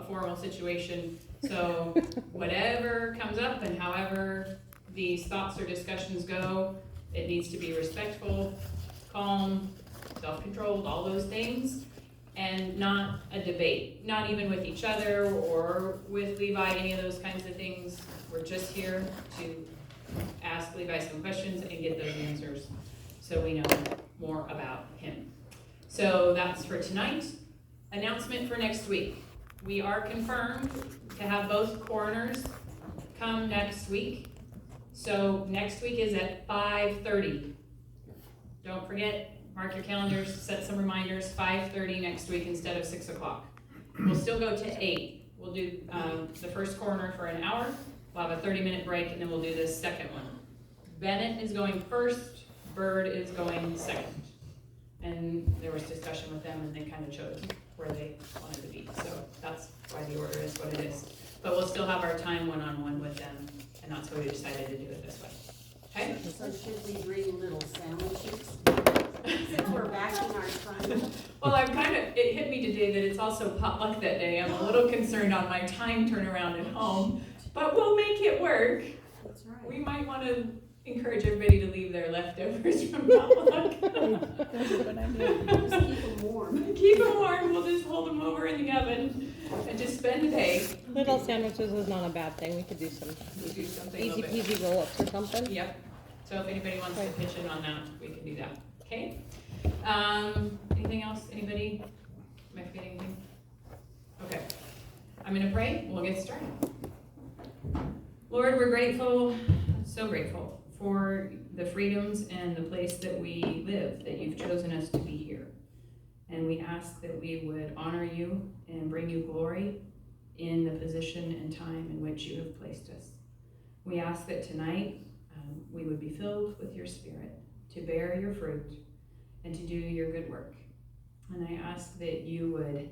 formal situation. So whatever comes up and however these thoughts or discussions go, it needs to be respectful, calm, self-controlled, all those things, and not a debate, not even with each other or with Levi, any of those kinds of things. We're just here to ask Levi some questions and get those answers so we know more about him. So that's for tonight. Announcement for next week. We are confirmed to have both coroners come next week. So next week is at 5:30. Don't forget, mark your calendars, set some reminders, 5:30 next week instead of 6 o'clock. We'll still go to 8. We'll do the first coroner for an hour. We'll have a 30-minute break, and then we'll do the second one. Bennett is going first, Bird is going second. And there was discussion with them, and they kind of chose where they wanted to be. So that's why the order is what it is. But we'll still have our time one-on-one with them, and that's why we decided to do it this way. Okay? So should we bring little sandwiches? Since we're backing our time. Well, it hit me today that it's also potluck that day. I'm a little concerned on my time turnaround at home, but we'll make it work. That's right. We might want to encourage everybody to leave their leftovers from potluck. That's a good idea. Just keep them warm. Keep them warm, we'll just hold them over in the oven and just spend the day. Little sandwiches is not a bad thing. We could do some We'll do something a easy little bit. peasy roll-ups or something. Yep, so if anybody wants to pitch in on that, we can do that, okay? Anything else, anybody? Am I forgetting anything? Okay, I'm gonna pray, we'll get started. Lord, we're grateful, so grateful for the freedoms and the place that we live, that you've chosen us to be here. And we ask that we would honor you and bring you glory in the position and time in which you have placed us. We ask that tonight we would be filled with your Spirit to bear your fruit and to do your good work. And I ask that you would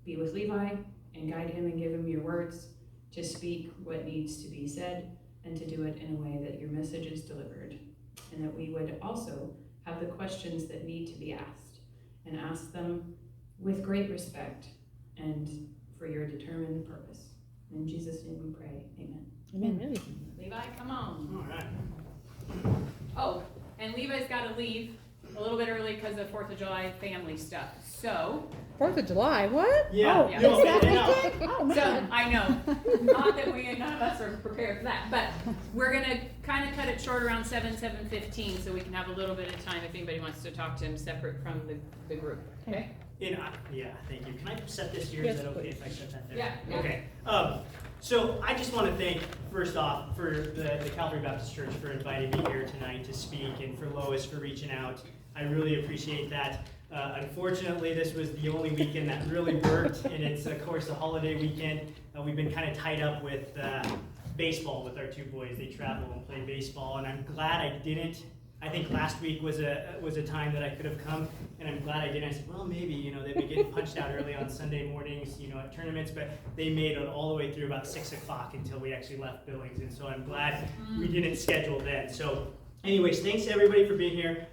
be with Levi and guide him and give him your words to speak what needs to be said and to do it in a way that your message is delivered. And that we would also have the questions that need to be asked and ask them with great respect and for your determined purpose. In Jesus' name we pray, amen. Amen. Levi, come on. All right. Oh, and Levi's got to leave a little bit early because of 4th of July family stuff. So, 4th of July, what? Yeah, Oh, yeah. you is that know. weekend? Oh, so man. I know, not that none of us are prepared for that, but we're gonna kind of cut it short around 7:15, so we can have a little bit of time if anybody wants to talk to him separate from the group. Okay? Yeah, thank you. Can I set this here? Yes, Is that okay please. if I set that there? Yeah. Okay. So I just want to thank, first off, for the Calvary Baptist Church for inviting me here tonight to speak, and for Lois for reaching out. I really appreciate that. Unfortunately, this was the only weekend that really worked, and it's, of course, a holiday weekend. We've been kind of tied up with baseball with our two boys. They travel and play baseball, and I'm glad I didn't. I think last week was a time that I could have come, and I'm glad I didn't. I said, well, maybe, they've been getting punched out early on Sunday mornings, at tournaments, but they made it all the way through about 6 o'clock until we actually left Billings, and so I'm glad we didn't schedule then. So anyways, thanks to everybody for being here.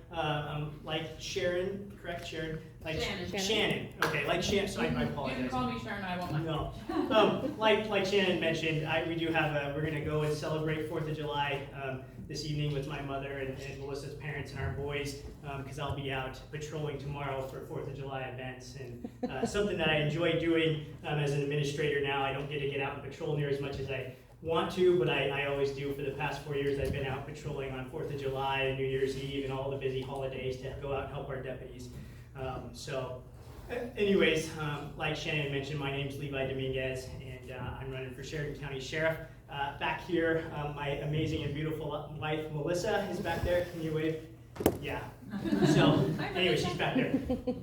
Like Sharon, correct, Sharon? Like Shannon. Okay, like Shannon, so I You apologize. can call me Sharon, I won't mind. No. Like Shannon mentioned, we do have we're gonna go and celebrate 4th of July this evening with my mother and Melissa's parents and our boys, because I'll be out patrolling tomorrow for 4th of July events, and something that I enjoy doing as an administrator now. I don't get to get out and patrol near as much as I want to, but I always do. For the past 4 years, I've been out patrolling on 4th of July and New Year's Eve and all the busy holidays to go out and help our deputies. Anyways, like Shannon mentioned, my name's Levi Dominguez, and I'm running for Sheridan County Sheriff. Back here, my amazing and beautiful wife, Melissa, is back there. Can you wave? Yeah. So, anyway, she's back there.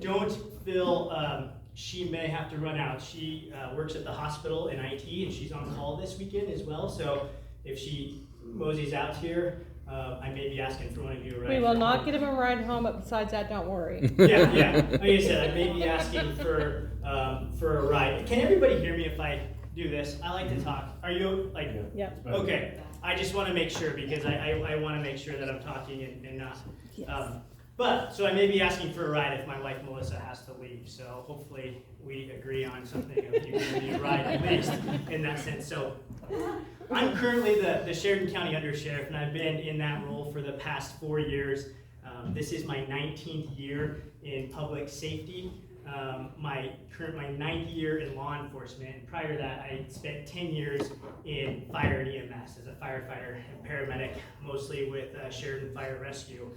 Don't feel, she may have to run out. She works at the hospital in IT, and she's on call this weekend as well. So, if she moseys out here, I may be asking for one of you, right? We will not get him a ride home, but besides that, don't worry. Yeah. Like I said, I may be asking for a ride. Can everybody hear me if I do this? I like to talk. Are you like? Yeah. Okay. I just want to make sure, because I want to make sure that I'm talking and not. Yes. But, so I may be asking for a ride if my wife Melissa has to leave, so hopefully we agree on something of you giving me a ride at least in that sense. So I'm currently the Sheridan County Undersheriff, and I've been in that role for the past 4 years. This is my 19th year in public safety, my 9th year in law enforcement, and prior to that I spent 10 years in fire and EMS as a firefighter and paramedic, mostly with Sheridan Fire Rescue.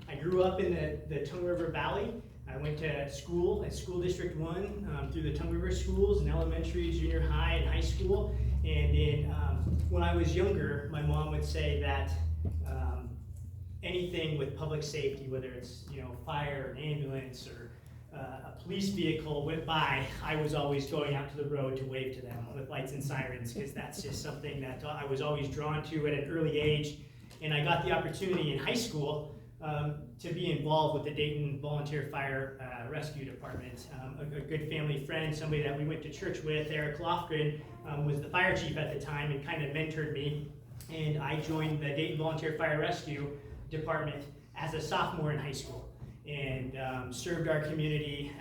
I grew up in the Tongue River Valley. I went to school at School District 1 through the Tongue River schools in elementary, junior high, and high school. And when I was younger, my mom would say that anything with public safety, whether it's fire, an ambulance, or a police vehicle went by, I was always going out to the road to wave to them with lights and sirens, because that's just something that I was always drawn to at an early age. And I got the opportunity in high school to be involved with the Dayton Volunteer Fire Rescue Department. A good family friend, somebody that we went to church with, Eric Lofgren, was the fire chief at the time and kind of mentored me. And I joined the Dayton Volunteer Fire Rescue Department as a sophomore in high school, and served our community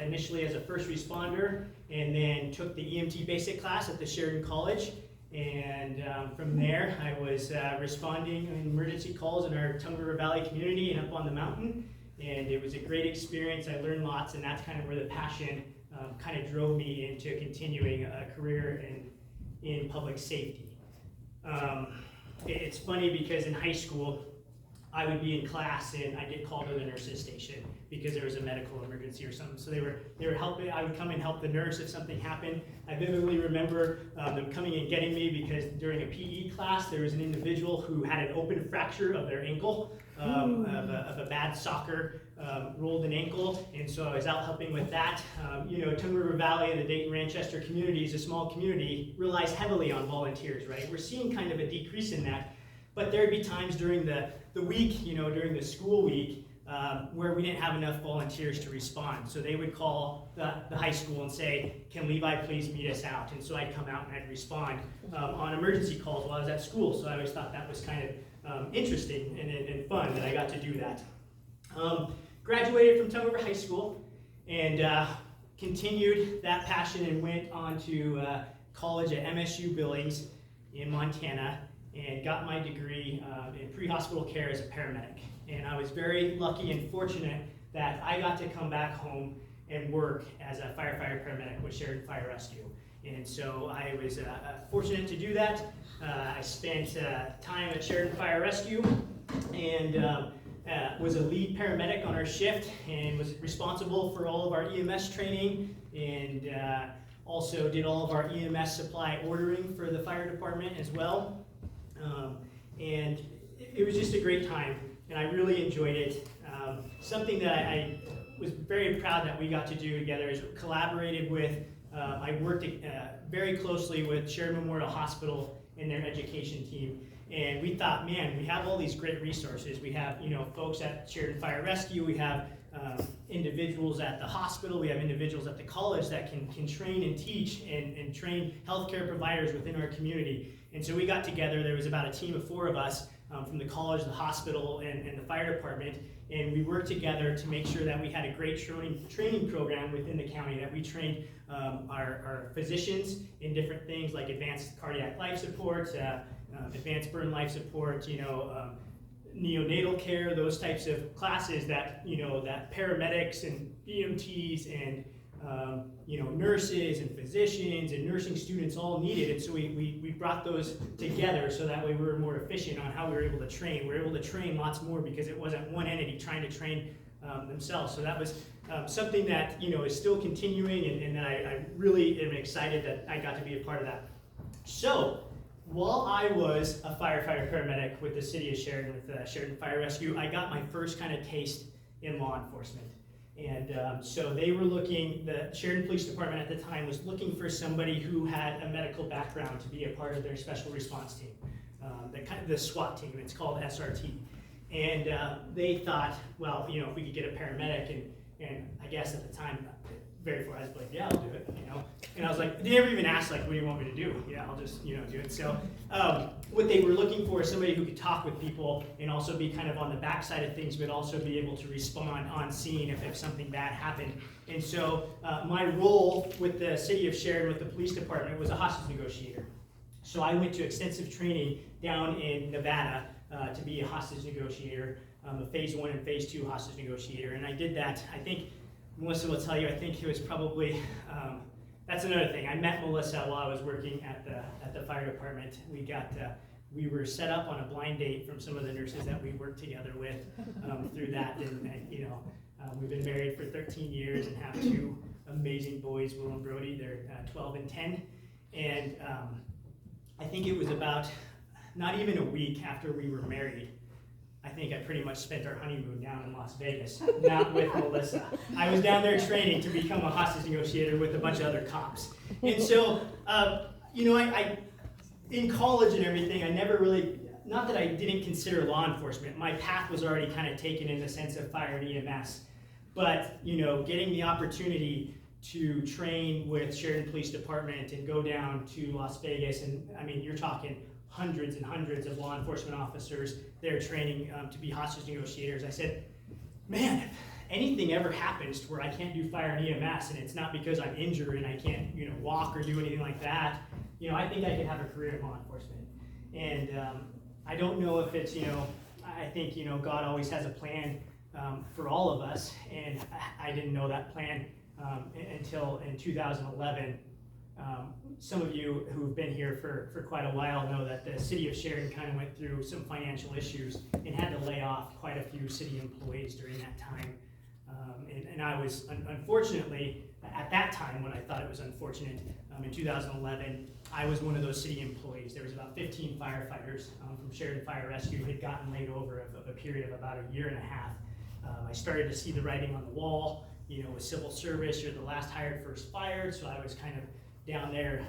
initially as a first responder, and then took the EMT basic class at the Sheridan College. And from there, I was responding in emergency calls in our Tongue River Valley community and up on the mountain. And it was a great experience. I learned lots, and that's kind of where the passion kind of drove me into continuing a career in public safety. It's funny because in high school, I would be in class and I'd get called to the nurse's station because there was a medical emergency or something. So they were helping. I would come and help the nurse if something happened. I vividly remember them coming and getting me because during a PE class there was an individual who had an open fracture of their ankle, of a bad soccer rolled an ankle, and so I was out helping with that. Tongue River Valley and the Dayton Ranchester community is a small community, relies heavily on volunteers, right? We're seeing kind of a decrease in that. But there'd be times during the week, during the school week, where we didn't have enough volunteers to respond. So they would call the high school and say, can Levi please meet us out? And so I'd come out and I'd respond on emergency calls while I was at school. So I always thought that was kind of interesting and fun that I got to do that. Graduated from Tongue River High School and continued that passion and went on to college at MSU Billings in Montana, and got my degree in pre-hospital care as a paramedic. And I was very lucky and fortunate that I got to come back home and work as a firefighter paramedic with Sheridan Fire Rescue. And so I was fortunate to do that. I spent time at Sheridan Fire Rescue and was a lead paramedic on our shift and was responsible for all of our EMS training, and also did all of our EMS supply ordering for the fire department as well. And it was just a great time, and I really enjoyed it. Something that I was very proud that we got to do together is collaborated with, I worked very closely with Sheridan Memorial Hospital and their education team. And we thought, man, we have all these great resources. We have, folks at Sheridan Fire Rescue. We have individuals at the hospital. We have individuals at the college that can train and teach and train healthcare providers within our community. And so we got together. There was about a team of 4 of us from the college, the hospital, and the fire department. And we worked together to make sure that we had a great training program within the county, that we trained our physicians in different things like advanced cardiac life support, advanced burn life support, neonatal care, those types of classes that, that paramedics and EMTs and, nurses and physicians and nursing students all needed. And so we brought those together so that way we were more efficient on how we were able to train. We were able to train lots more because it wasn't one entity trying to train themselves. So that was something that, is still continuing, and I really am excited that I got to be a part of that. So, while I was a firefighter paramedic with the city of Sheridan, with Sheridan Fire Rescue, I got my first kind of taste in law enforcement. And so they were looking, the Sheridan Police Department at the time was looking for somebody who had a medical background to be a part of their special response team, the SWAT team. It's called SRT. And they thought, well, if we could get a paramedic, and I guess at the time, very for, I was like, yeah, I'll do it, And I was like, they never even asked, like, what do you want me to do? Yeah, I'll just, do it. So what they were looking for is somebody who could talk with people and also be kind of on the backside of things, but also be able to respond on scene if something bad happened. And so my role with the city of Sheridan, with the police department, was a hostage negotiator. So I went to extensive training down in Nevada to be a hostage negotiator, a phase 1 and phase 2 hostage negotiator. And I did that, I think, Melissa will tell you, I think it was probably, that's another thing. I met Melissa while I was working at the fire department. We were set up on a blind date from some of the nurses that we worked together with through that. And we've been married for 13 years and have 2 amazing boys, Will and Brody. They're 12 and 10. And I think it was about not even a week after we were married, I think I pretty much spent our honeymoon down in Las Vegas, not with Melissa. I was down there training to become a hostage negotiator with a bunch of other cops. And so, I in college and everything, I never really, not that I didn't consider law enforcement, my path was already kind of taken in the sense of fire and EMS. But, getting the opportunity to train with Sheridan Police Department and go down to Las Vegas, and I mean, you're talking hundreds and hundreds of law enforcement officers there training to be hostage negotiators. I said, man, if anything ever happens to where I can't do fire and EMS, and it's not because I'm injured and I can't, walk or do anything like that, I think I could have a career in law enforcement. And I don't know if it's, I think, God always has a plan for all of us, and I didn't know that plan until in 2011. Some of you who've been here for quite a while know that the city of Sheridan kind of went through some financial issues and had to lay off quite a few city employees during that time. And I was, unfortunately, at that time when I thought it was unfortunate, in 2011, I was one of those city employees. There was about 15 firefighters from Sheridan Fire Rescue who had gotten laid over of a period of about a year and a half. I started to see the writing on the wall. With civil service, you're the last hired, first fired, so I was kind of down there,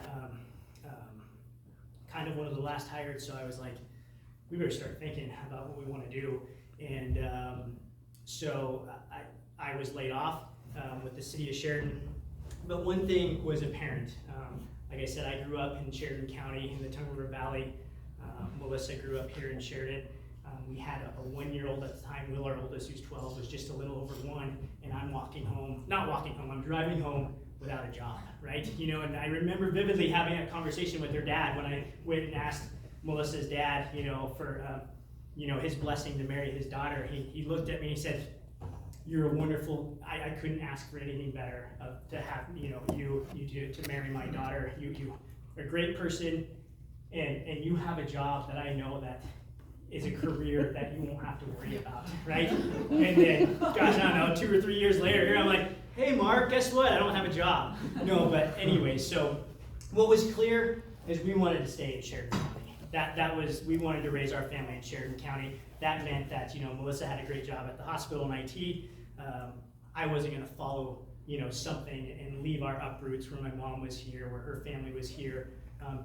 kind of one of the last hired, so I was like, we better start thinking about what we want to do. And so I was laid off with the city of Sheridan. But one thing was apparent. Like I said, I grew up in Sheridan County in the Tongue River Valley. Melissa grew up here in Sheridan. We had a 1-year-old at the time. Will, our oldest, who's 12, was just a little over 1, and I'm I'm driving home without a job, right? And I remember vividly having a conversation with her dad when I went and asked Melissa's dad, for, his blessing to marry his daughter. He looked at me and he said, you're a wonderful, I couldn't ask for anything better to have, you to marry my daughter. You're a great person, and you have a job that I know that is a career that you won't have to worry about, right? And then, gosh, I don't know, 2 or 3 years later, here I'm like, hey, Mark, guess what? I don't have a job. No, but anyway, so what was clear is we wanted to stay in Sheridan County. That was, we wanted to raise our family in Sheridan County. That meant that, Melissa had a great job at the hospital in IT. I wasn't going to follow, something and leave our uproots where my mom was here, where her family was here,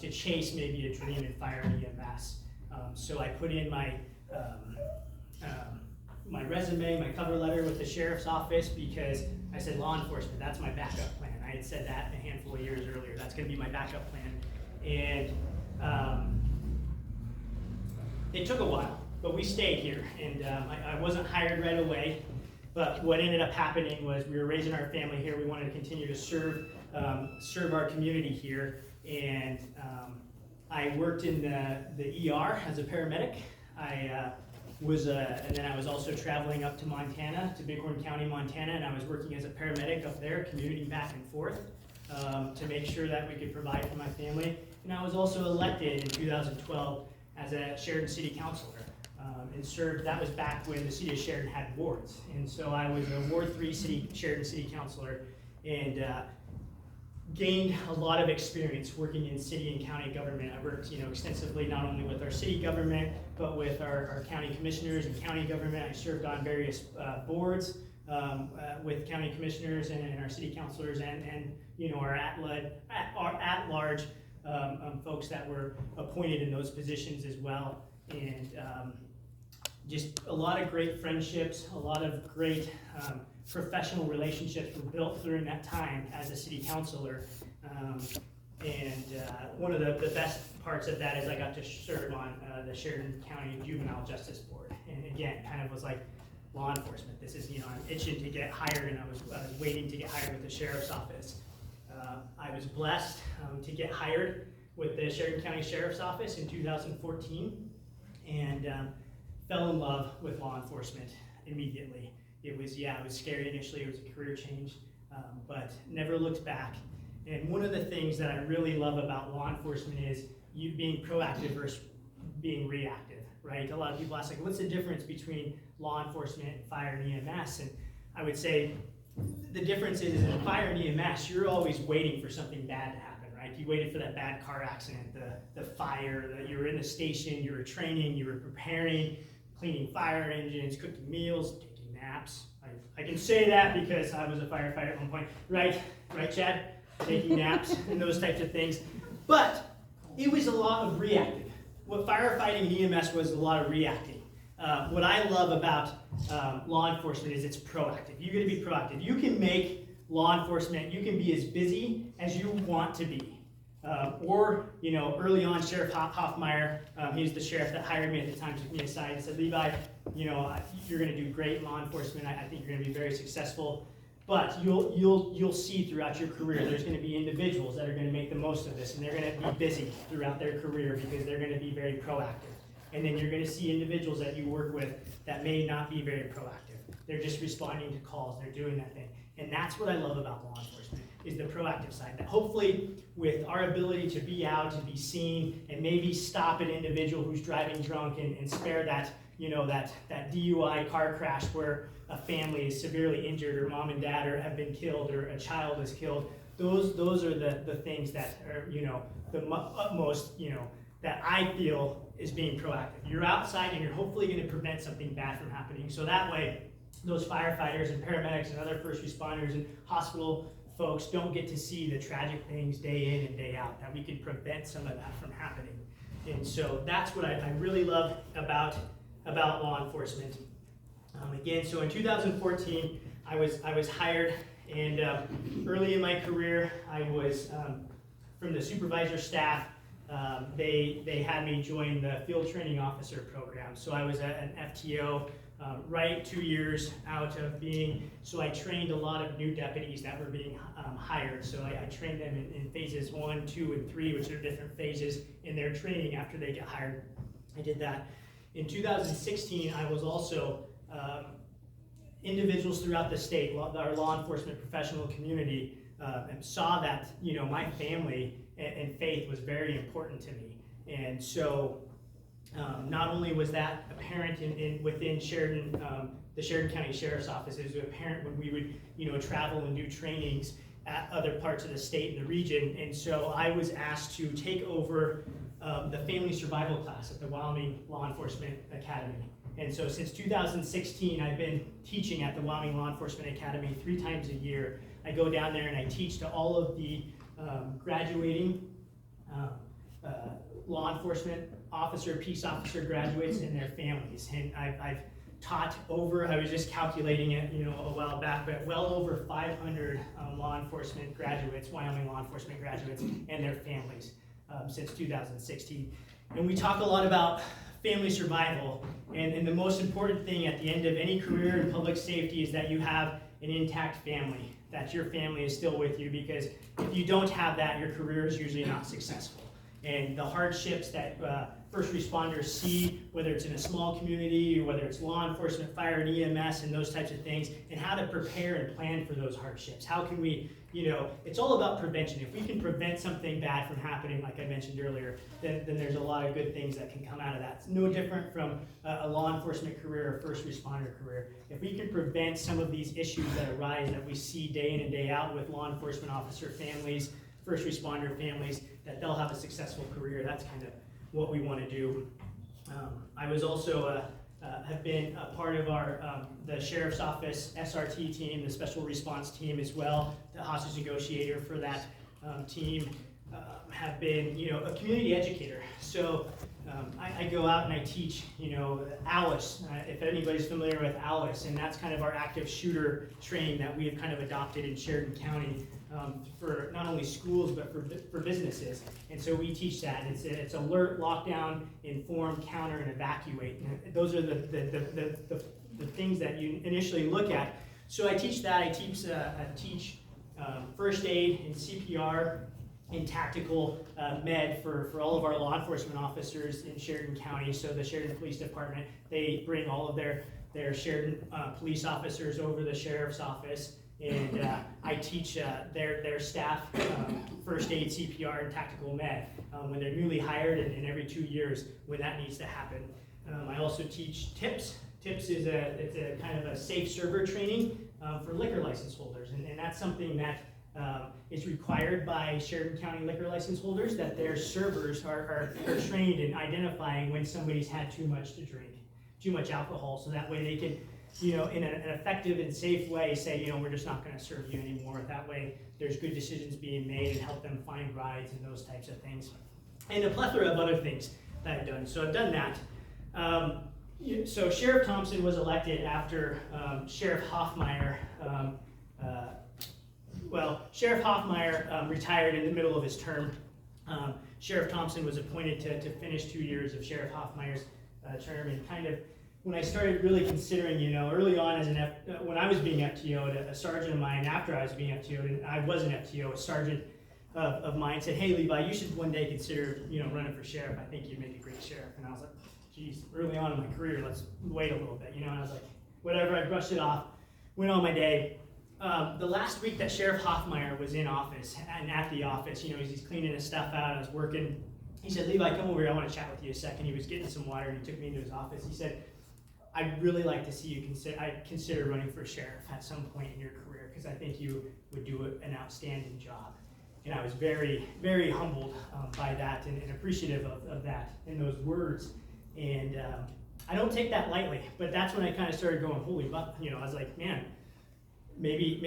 to chase maybe a dream in fire and EMS. So I put in my my resume, my cover letter with the sheriff's office, because I said law enforcement, that's my backup plan. I had said that a handful of years earlier. That's going to be my backup plan. And it took a while, but we stayed here. And I wasn't hired right away. But what ended up happening was we were raising our family here. We wanted to continue to serve our community here. And I worked in the ER as a paramedic. And then I was also traveling up to Montana, to Bighorn County, Montana, and I was working as a paramedic up there, commuting back and forth to make sure that we could provide for my family. And I was also elected in 2012 as a Sheridan City Councilor and served. That was back when the city of Sheridan had wards. And so I was a Ward 3 Sheridan City Councilor, and gained a lot of experience working in city and county government. I worked, extensively not only with our city government, but with our county commissioners and county government. I served on various boards with county commissioners and our city councilors and our at-large folks that were appointed in those positions as well. And just a lot of great friendships, a lot of great professional relationships were built during that time as a city councilor. One of the best parts of that is I got to serve on the Sheridan County Juvenile Justice Board. And again, kind of was like law enforcement. This is, I'm itching to get hired, and I was waiting to get hired with the sheriff's office. I was blessed to get hired with the Sheridan County Sheriff's Office in 2014, and fell in love with law enforcement immediately. It was scary initially. It was a career change, but never looked back. And one of the things that I really love about law enforcement is you being proactive versus being reactive, right? A lot of people ask, like, what's the difference between law enforcement, fire, and EMS? And I would say the difference is in fire and EMS, you're always waiting for something bad to happen, right? You waited for that bad car accident, the fire, you were in the station, you were training, you were preparing, cleaning fire engines, cooking meals, taking naps. I can say that because I was a firefighter at one point, right, Chad? Taking naps and those types of things. But it was a lot of reactive. What firefighting and EMS was a lot of reacting. What I love about law enforcement is it's proactive. You got to be proactive. You can make law enforcement, you can be as busy as you want to be. Early on, Sheriff Hoffmeyer, he's the sheriff that hired me at the time, took me aside and said, Levi, you're going to do great in law enforcement. I think you're going to be very successful. But you'll see throughout your career, there's going to be individuals that are going to make the most of this, and they're going to be busy throughout their career because they're going to be very proactive. And then you're going to see individuals that you work with that may not be very proactive. They're just responding to calls. They're doing that thing. And that's what I love about law enforcement, is the proactive side. That hopefully, with our ability to be out and be seen and maybe stop an individual who's driving drunk and spare that, that DUI car crash where a family is severely injured, or mom and dad have been killed, or a child is killed. Those are the things that are, the utmost, that I feel is being proactive. You're outside and you're hopefully going to prevent something bad from happening. So that way, those firefighters and paramedics and other first responders and hospital folks don't get to see the tragic things day in and day out, that we can prevent some of that from happening. And so that's what I really love about law enforcement. Again, so in 2014, I was hired, and early in my career, I was from the supervisor staff. They had me join the field training officer program. So I was an FTO, right 2 years out of being, so I trained a lot of new deputies that were being hired. So I trained them in phases 1, 2, and 3, which are different phases in their training after they get hired. I did that. In 2016, I was also individuals throughout the state, our law enforcement professional community, saw that my family and faith was very important to me. And so not only was that apparent within Sheridan, the Sheridan County Sheriff's Office, it was apparent when we would travel and do trainings at other parts of the state and the region. And so I was asked to take over the family survival class at the Wyoming Law Enforcement Academy. And so since 2016, I've been teaching at the Wyoming Law Enforcement Academy 3 times a year. I go down there and I teach to all of the graduating law enforcement officer, peace officer graduates and their families. And I've taught over, I was just calculating it a while back, but well over 500 law enforcement graduates, Wyoming law enforcement graduates and their families since 2016. And we talk a lot about family survival, and the most important thing at the end of any career in public safety is that you have an intact family, that your family is still with you, because if you don't have that, your career is usually not successful. And the hardships that first responders see, whether it's in a small community or whether it's law enforcement, fire and EMS and those types of things, and how to prepare and plan for those hardships. How can we, it's all about prevention. If we can prevent something bad from happening, like I mentioned earlier, then there's a lot of good things that can come out of that. It's no different from a law enforcement career or first responder career. If we can prevent some of these issues that arise that we see day in and day out with law enforcement officer families, first responder families, that they'll have a successful career. That's kind of what we want to do. I was also have been a part of our the Sheriff's Office SRT team, the Special Response Team as well, the hostage negotiator for that team. have been, a community educator. So I go out and I teach, ALICE, if anybody's familiar with ALICE, and that's kind of our active shooter training that we have kind of adopted in Sheridan County for not only schools but for businesses. And so we teach that. It's alert, lockdown, inform, counter, and evacuate. And those are the things that you initially look at. So I teach that. I teach first aid and CPR and tactical med for all of our law enforcement officers in Sheridan County. So the Sheridan Police Department, they bring all of their Sheridan police officers over to the sheriff's office, and I teach their staff first aid, CPR, and tactical med when they're newly hired, and every 2 years when that needs to happen. I also teach TIPS. TIPS is it's a kind of a safe server training for liquor license holders, and that's something that is required by Sheridan County liquor license holders, that their servers are trained in identifying when somebody's had too much to drink, too much alcohol, so that way they can, in an effective and safe way say, we're just not going to serve you anymore. That way there's good decisions being made and help them find rides and those types of things. And a plethora of other things that I've done. So I've done that. So Sheriff Thompson was elected after Sheriff Hoffmeyer Sheriff Hoffmeyer retired in the middle of his term. Sheriff Thompson was appointed to finish 2 years of Sheriff Hoffmeyer's term, and kind of when I started really considering, early on when I was being FTO'd, a sergeant of mine, after I was being FTO'd, and I was an FTO, a sergeant of mine said, "Hey Levi, you should one day consider, running for sheriff. I think you'd make a great sheriff." And I was like, geez, early on in my career, let's wait a little bit, and I was like, whatever, I brushed it off, went on my day. The last week that Sheriff Hoffmeyer was in office, and at the office, he's cleaning his stuff out, I was working, he said, "Levi, come over here, I want to chat with you a second." He was getting some water, and he took me into his office. He said, "I'd really like to see you consider running for sheriff at some point in your career, because I think you would do an outstanding job." And I was very, very humbled by that, and appreciative of that and those words. And I don't take that lightly, but that's when I kind of started going, holy buck, I was like, man, maybe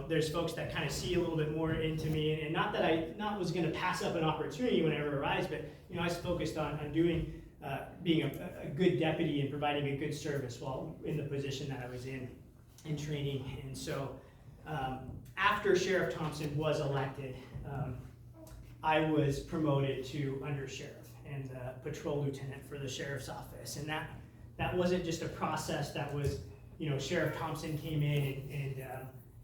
there's folks that kind of see a little bit more into me, and not that I was going to pass up an opportunity whenever it arrives, but I was focused on doing, being a good deputy and providing a good service while in the position that I was in training. And so after Sheriff Thompson was elected, I was promoted to undersheriff and patrol lieutenant for the sheriff's office, and that wasn't just a process that was, Sheriff Thompson came in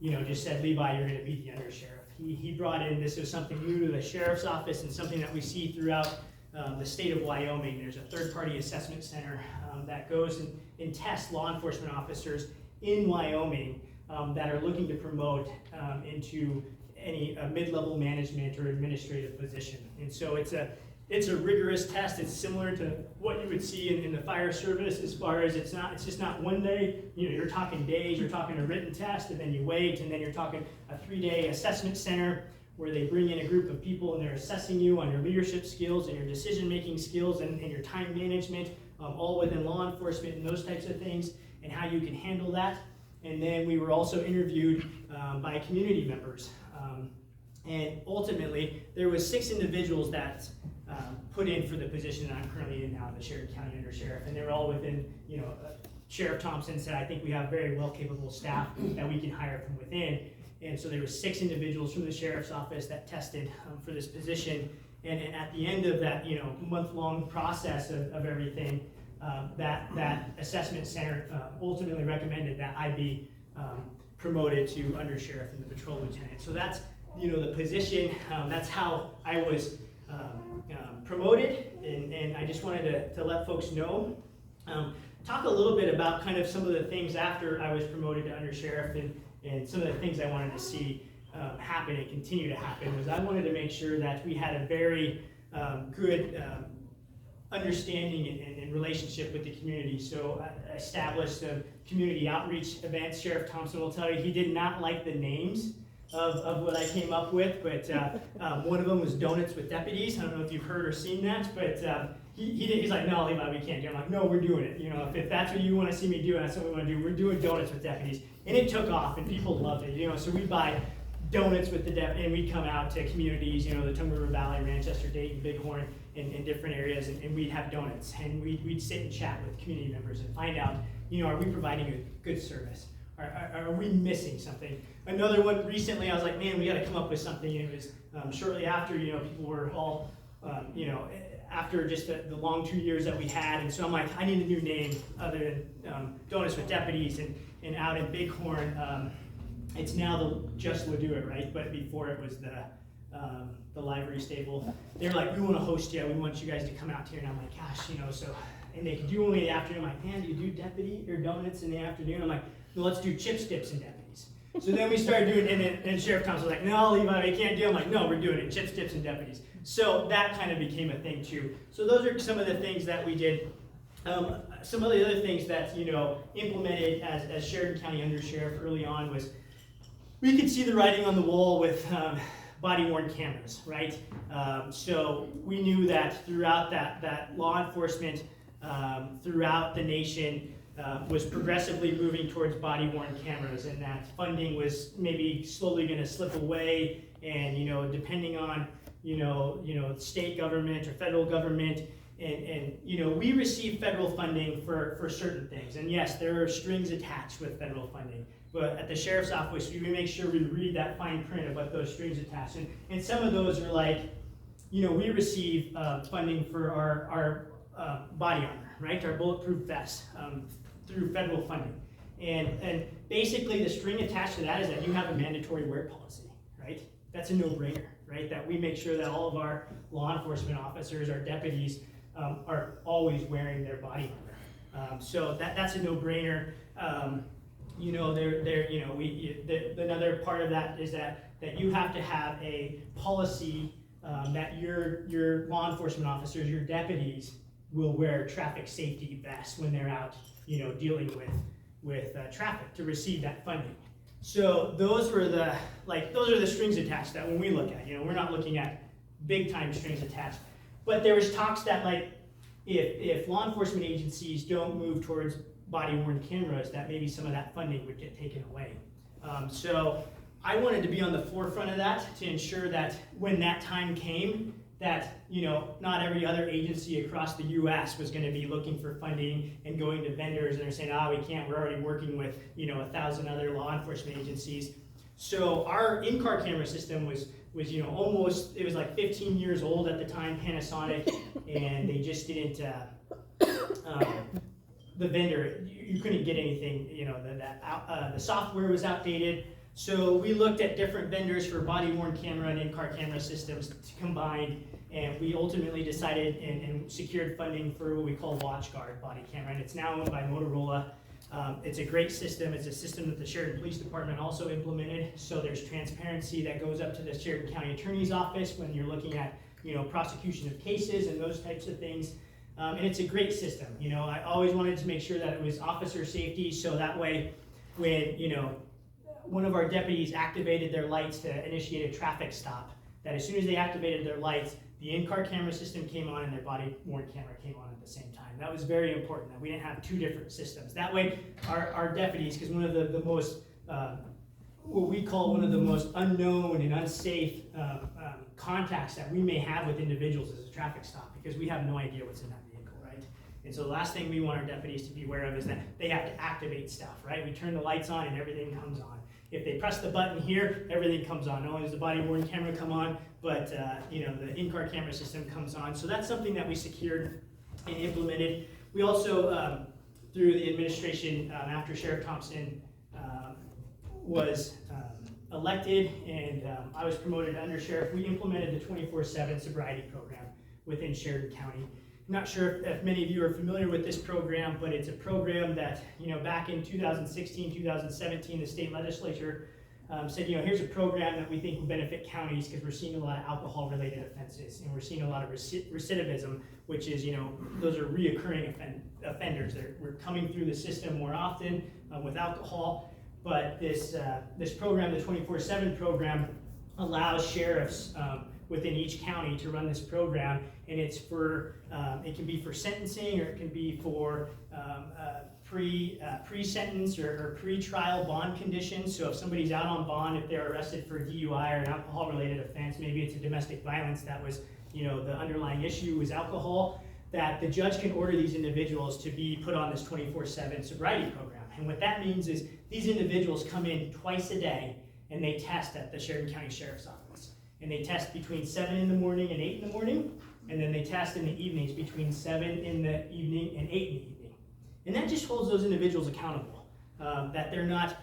and just said, "Levi, you're going to be the undersheriff." He brought in, this is something new to the sheriff's office and something that we see throughout the state of Wyoming. There's a third-party assessment center that goes and tests law enforcement officers in Wyoming that are looking to promote into any mid-level management or administrative position. And so it's a rigorous test. It's similar to what you would see in the fire service, as far as it's just not one day. You're talking days, you're talking a written test, and then you wait, and then you're talking a 3-day assessment center where they bring in a group of people and they're assessing you on your leadership skills and your decision-making skills and your time management, all within law enforcement and those types of things, and how you can handle that. And then we were also interviewed by community members. And ultimately, there was 6 individuals that put in for the position that I'm currently in now, the Sheridan County Undersheriff, and they were all within, Sheriff Thompson said, "I think we have very well capable staff that we can hire from within." And so there were 6 individuals from the sheriff's office that tested for this position. And at the end of that, month-long process of everything, that assessment center ultimately recommended that I be promoted to undersheriff and the patrol lieutenant. So that's, the position, that's how I was promoted, and I just wanted to let folks know. Talk a little bit about kind of some of the things after I was promoted to undersheriff, and some of the things I wanted to see happen and continue to happen was I wanted to make sure that we had a very good understanding and relationship with the community. So I established some community outreach events. Sheriff Thompson will tell you he did not like the names of what I came up with, but one of them was Donuts with Deputies. I don't know if you've heard or seen that, but he's like, "No, Levi, we can't do it." I'm like, "No, we're doing it. If that's what you want to see me do, that's what we want to do. We're doing Donuts with Deputies." And it took off, and people loved it. So we buy donuts with the and we'd come out to communities, the Tongue River Valley, Manchester, Dayton, Bighorn, in different areas, and we'd have donuts, and we'd sit and chat with community members and find out, are we providing a good service? Are we missing something? Another one recently, I was like, man, we got to come up with something. It was shortly after, people were all, after just the long 2 years that we had, and so I'm like, I need a new name other than Donuts with Deputies, and out in Bighorn, it's now the Just Will Do It, right? But before it was the livery stable. They were like, we want to host you. We want you guys to come out here. And I'm like, gosh, so, and they could do only the afternoon. I'm like, man, do you do deputy or donuts in the afternoon? I'm like, no, let's do chips, dips, and deputies. So then we started doing it, and Sheriff Thompson was like, no, Levi, we can't do it. I'm like, no, we're doing it, chips, dips, and deputies. So that kind of became a thing too. So those are some of the things that we did. Some of the other things that, implemented as Sheridan County Undersheriff early on was, we could see the writing on the wall with body-worn cameras, right? So we knew that throughout that law enforcement throughout the nation was progressively moving towards body-worn cameras, and that funding was maybe slowly going to slip away, and depending on state government or federal government, and we receive federal funding for certain things, and yes, there are strings attached with federal funding. But at the sheriff's office, we make sure we read that fine print of what those strings attach. And some of those are like, we receive funding for our body armor, right? Our bulletproof vest through federal funding. And basically the string attached to that is that you have a mandatory wear policy, right? That's a no-brainer, right? That we make sure that all of our law enforcement officers, our deputies, are always wearing their body armor. So that's a no-brainer. Another part of that is that you have to have a policy that your law enforcement officers, your deputies, will wear traffic safety vests when they're out, dealing with traffic to receive that funding. So those are the strings attached that when we look at, we're not looking at big time strings attached, but there was talks that if law enforcement agencies don't move towards body-worn cameras, that maybe some of that funding would get taken away. So I wanted to be on the forefront of that to ensure that when that time came, that not every other agency across the U.S. was going to be looking for funding and going to vendors and they're saying, we can't, we're already working with 1,000 other law enforcement agencies. So our in-car camera system was almost, it was like 15 years old at the time, Panasonic, and they just didn't, the vendor, you couldn't get anything, the software was outdated. So we looked at different vendors for body-worn camera and in-car camera systems to combine, and we ultimately decided and secured funding for what we call WatchGuard body camera, and it's now owned by Motorola. It's a great system. It's a system that the Sheridan Police Department also implemented, so there's transparency that goes up to the Sheridan County Attorney's Office when you're looking at prosecution of cases and those types of things. And it's a great system. I always wanted to make sure that it was officer safety, so that way when one of our deputies activated their lights to initiate a traffic stop, that as soon as they activated their lights, the in-car camera system came on and their body-worn camera came on at the same time. That was very important, that we didn't have two different systems. That way our deputies, because one of the most, what we call one of the most unknown and unsafe contacts that we may have with individuals is a traffic stop, because we have no idea what's in that vehicle, right? And so the last thing we want our deputies to be aware of is that they have to activate stuff, right? We turn the lights on and everything comes on. If they press the button here, everything comes on. Not only does the body-worn camera come on, but the in-car camera system comes on. So that's something that we secured and implemented. We also, through the administration, after Sheriff Thompson was elected and I was promoted to undersheriff, we implemented the 24/7 sobriety program within Sheridan County. I'm not sure if many of you are familiar with this program, but it's a program that, back in 2016, 2017, the state legislature said, here's a program that we think will benefit counties because we're seeing a lot of alcohol-related offenses and we're seeing a lot of recidivism, which is, those are reoccurring offenders. We're coming through the system more often with alcohol, but this program, the 24/7 program, allows sheriffs within each county to run this program, and it's for it can be for sentencing or it can be for pre-sentence or pre-trial bond conditions. So if somebody's out on bond, if they're arrested for DUI or an alcohol-related offense, maybe it's a domestic violence that was, the underlying issue was alcohol, that the judge can order these individuals to be put on this 24/7 sobriety program. And what that means is these individuals come in twice a day and they test at the Sheridan County Sheriff's Office. And they test between 7 in the morning and 8 in the morning, and then they test in the evenings between 7 in the evening and 8 in the evening. And that just holds those individuals accountable, that they're not,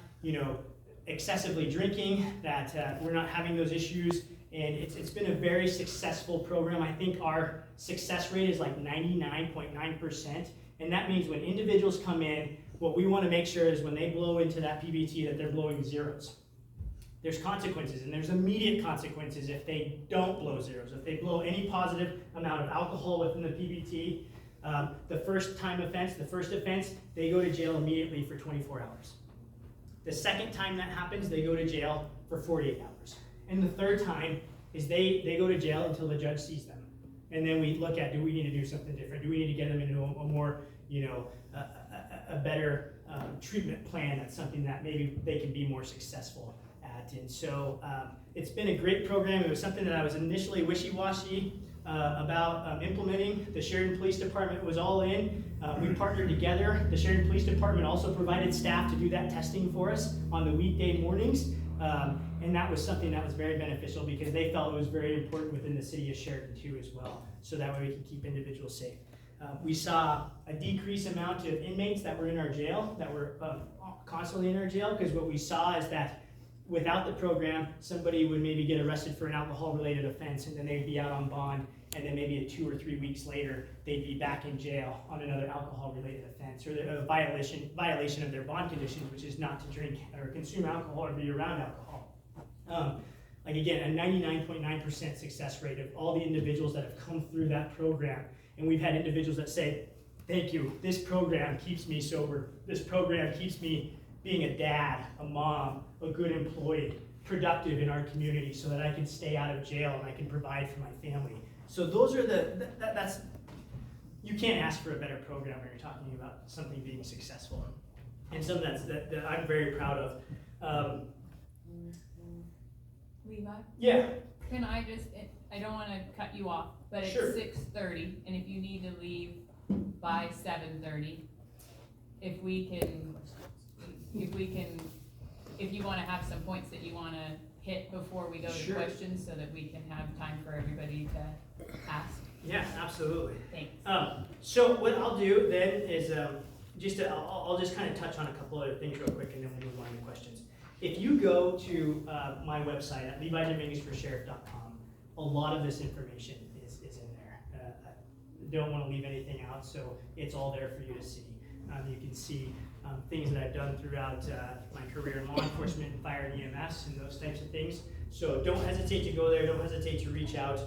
excessively drinking, that we're not having those issues. And it's been a very successful program. I think our success rate is like 99.9%. And that means when individuals come in, what we want to make sure is when they blow into that PBT that they're blowing zeros. There's consequences, and there's immediate consequences if they don't blow zeros. If they blow any positive amount of alcohol within the PBT, the first offense, they go to jail immediately for 24 hours. The second time that happens, they go to jail for 48 hours. And the third time is they go to jail until the judge sees them. And then we look at, do we need to do something different? Do we need to get them into a more, a better treatment plan? That's something that maybe they can be more successful at. And so it's been a great program. It was something that I was initially wishy-washy about implementing. The Sheridan Police Department was all in. We partnered together. The Sheridan Police Department also provided staff to do that testing for us on the weekday mornings. And that was something that was very beneficial because they felt it was very important within the city of Sheridan too as well. So that way we can keep individuals safe. We saw a decreased amount of inmates that were in our jail, that were constantly in our jail, because what we saw is that without the program, somebody would maybe get arrested for an alcohol-related offense, and then they'd be out on bond, and then maybe 2 or 3 weeks later, they'd be back in jail on another alcohol-related offense, or a violation of their bond conditions, which is not to drink or consume alcohol or be around alcohol. Like again, a 99.9% success rate of all the individuals that have come through that program. And we've had individuals that say, thank you, this program keeps me sober. This program keeps me being a dad, a mom, a good employee, productive in our community so that I can stay out of jail and I can provide for my family. So those are that's, you can't ask for a better program when you're talking about something being successful. And something that I'm very proud of. Levi? Yeah. Can I just, I don't want to cut you off, but it's Sure. 6:30, and if you need to leave by 7:30, if you want to have some points that you want to hit before we go to Sure. questions so that we can have time for everybody to ask. Yeah, absolutely. Thanks. So what I'll do then is I'll just kind of touch on a couple other things real quick and then we'll move on to questions. If you go to my website at levidominguezforsheriff.com, a lot of this information is in there. I don't want to leave anything out, so it's all there for you to see. You can see things that I've done throughout my career in law enforcement and fire and EMS and those types of things. So don't hesitate to go there, don't hesitate to reach out.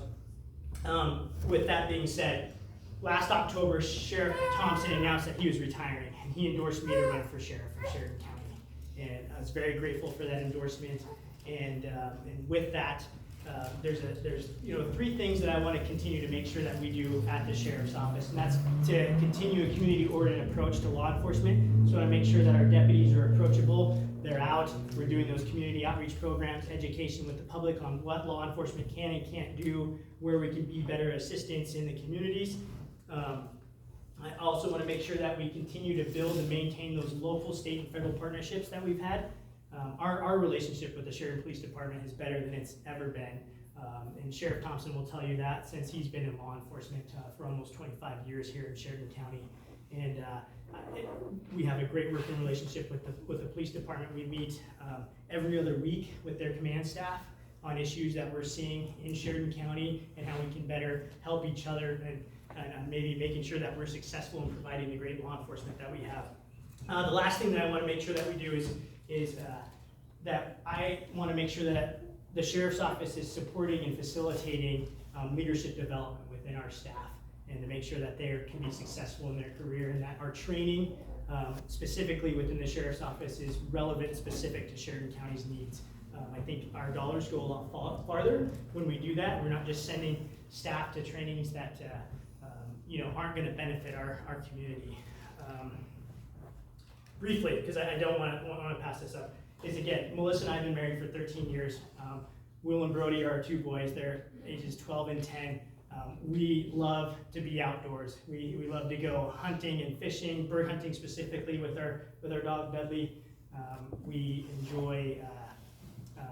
With that being said, last October, Sheriff Thompson announced that he was retiring, and he endorsed me to run for sheriff for Sheridan County. And I was very grateful for that endorsement. And with that, there's 3 things that I want to continue to make sure that we do at the sheriff's office, and that's to continue a community-oriented approach to law enforcement. So I want to make sure that our deputies are approachable, they're out, we're doing those community outreach programs, education with the public on what law enforcement can and can't do, where we can be better assistance in the communities. I also want to make sure that we continue to build and maintain those local, state, and federal partnerships that we've had. Our relationship with the Sheridan Police Department is better than it's ever been. And Sheriff Thompson will tell you that since he's been in law enforcement for almost 25 years here in Sheridan County. And we have a great working relationship with the police department. We meet every other week with their command staff on issues that we're seeing in Sheridan County and how we can better help each other and maybe making sure that we're successful in providing the great law enforcement that we have. The last thing that I want to make sure that we do is that I want to make sure that the Sheriff's Office is supporting and facilitating leadership development within our staff, and to make sure that they can be successful in their career, and that our training, specifically within the Sheriff's Office, is relevant and specific to Sheridan County's needs. I think our dollars go a lot farther when we do that. We're not just sending staff to trainings that aren't going to benefit our community. briefly, because I don't want to pass this up, is again, Melissa and I have been married for 13 years. Will and Brody are our two boys. They're ages 12 and 10. We love to be outdoors. We love to go hunting and fishing, bird hunting specifically with our dog Dudley. We enjoy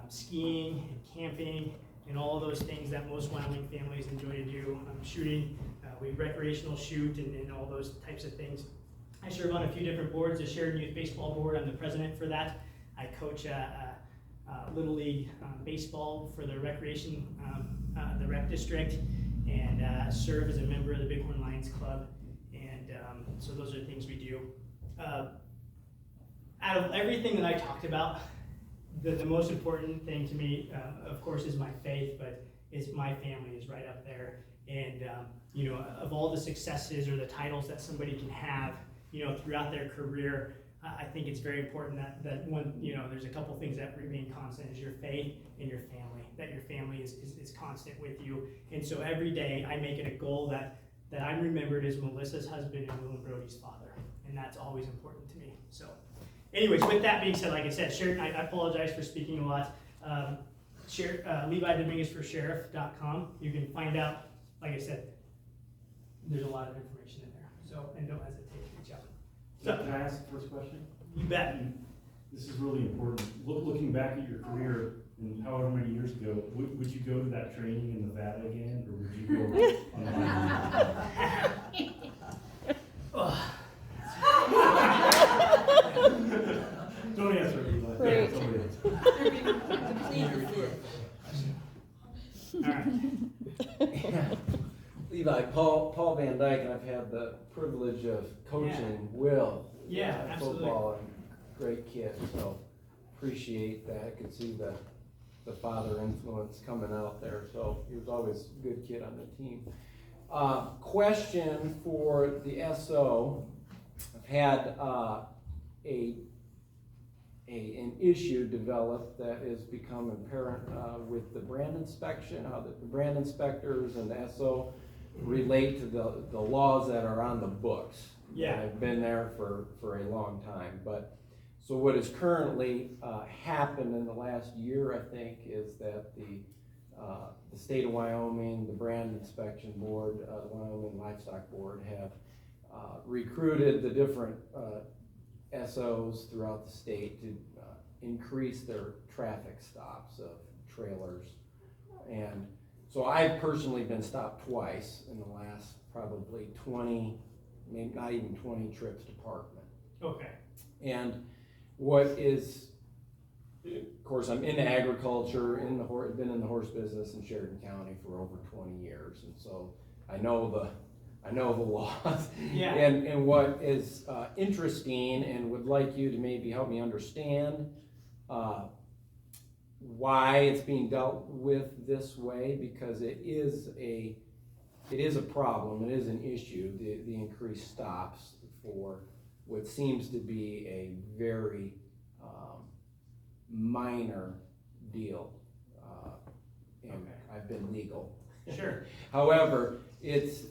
skiing and camping and all of those things that most Wyoming families enjoy to do. Shooting, we recreational shoot and all those types of things. I serve on a few different boards, the Sheridan Youth Baseball Board. I'm the president for that. I coach Little League baseball for the recreation, the rec district, and serve as a member of the Bighorn Lions Club. And so those are the things we do. Out of everything that I talked about, the most important thing to me, of course, is my faith, but is my family is right up there. And you know, of all the successes or the titles that somebody can have, you know, throughout their career, I think it's very important that one, you know, there's a couple things that remain constant is your faith and your family, that your family is constant with you. And so every day I make it a goal that I'm remembered as Melissa's husband and Will and Brody's father. And that's always important to me. So anyways, with that being said, like I said, Sheridan, I apologize for speaking a lot. Levi Dominguez for Sheriff.com. You can find out, like I said, there's a lot of information in there. So, and don't hesitate to reach out. So, can I ask the first question? You bet. This is really important. Looking back at your career and however many years ago, would you go to that training in Nevada again, or would you go Don't answer it, Levi. Right. Yeah, somebody else. All right. Levi, Paul Van Dyke, and I've had the privilege of coaching Will. Yeah, absolutely. Football, and great kid, so appreciate that. Could see the father influence coming out there, so he was always a good kid on the team. Question for the SO. I've had an issue developed that is become apparent with the brand inspection, how the brand inspectors and the SO relate to the laws that are on the books. Yeah. I've been there for a long time, but so what has currently happened in the last year, I think, is that the state of Wyoming, the brand inspection board, the Wyoming Livestock Board have recruited the different SOs throughout the state to increase their traffic stops of trailers. And so I've personally been stopped twice in the last probably 20, maybe not even 20 trips to Parkman. Okay. And what is, of course, I'm in agriculture, been in the horse business in Sheridan County for over 20 years, and so I know the laws. Yeah. And what is interesting, and would like you to maybe help me understand why it's being dealt with this way, because it is a problem, it is an issue, the increased stops for what seems to be a very minor deal, and I've been legal. Sure. However, it's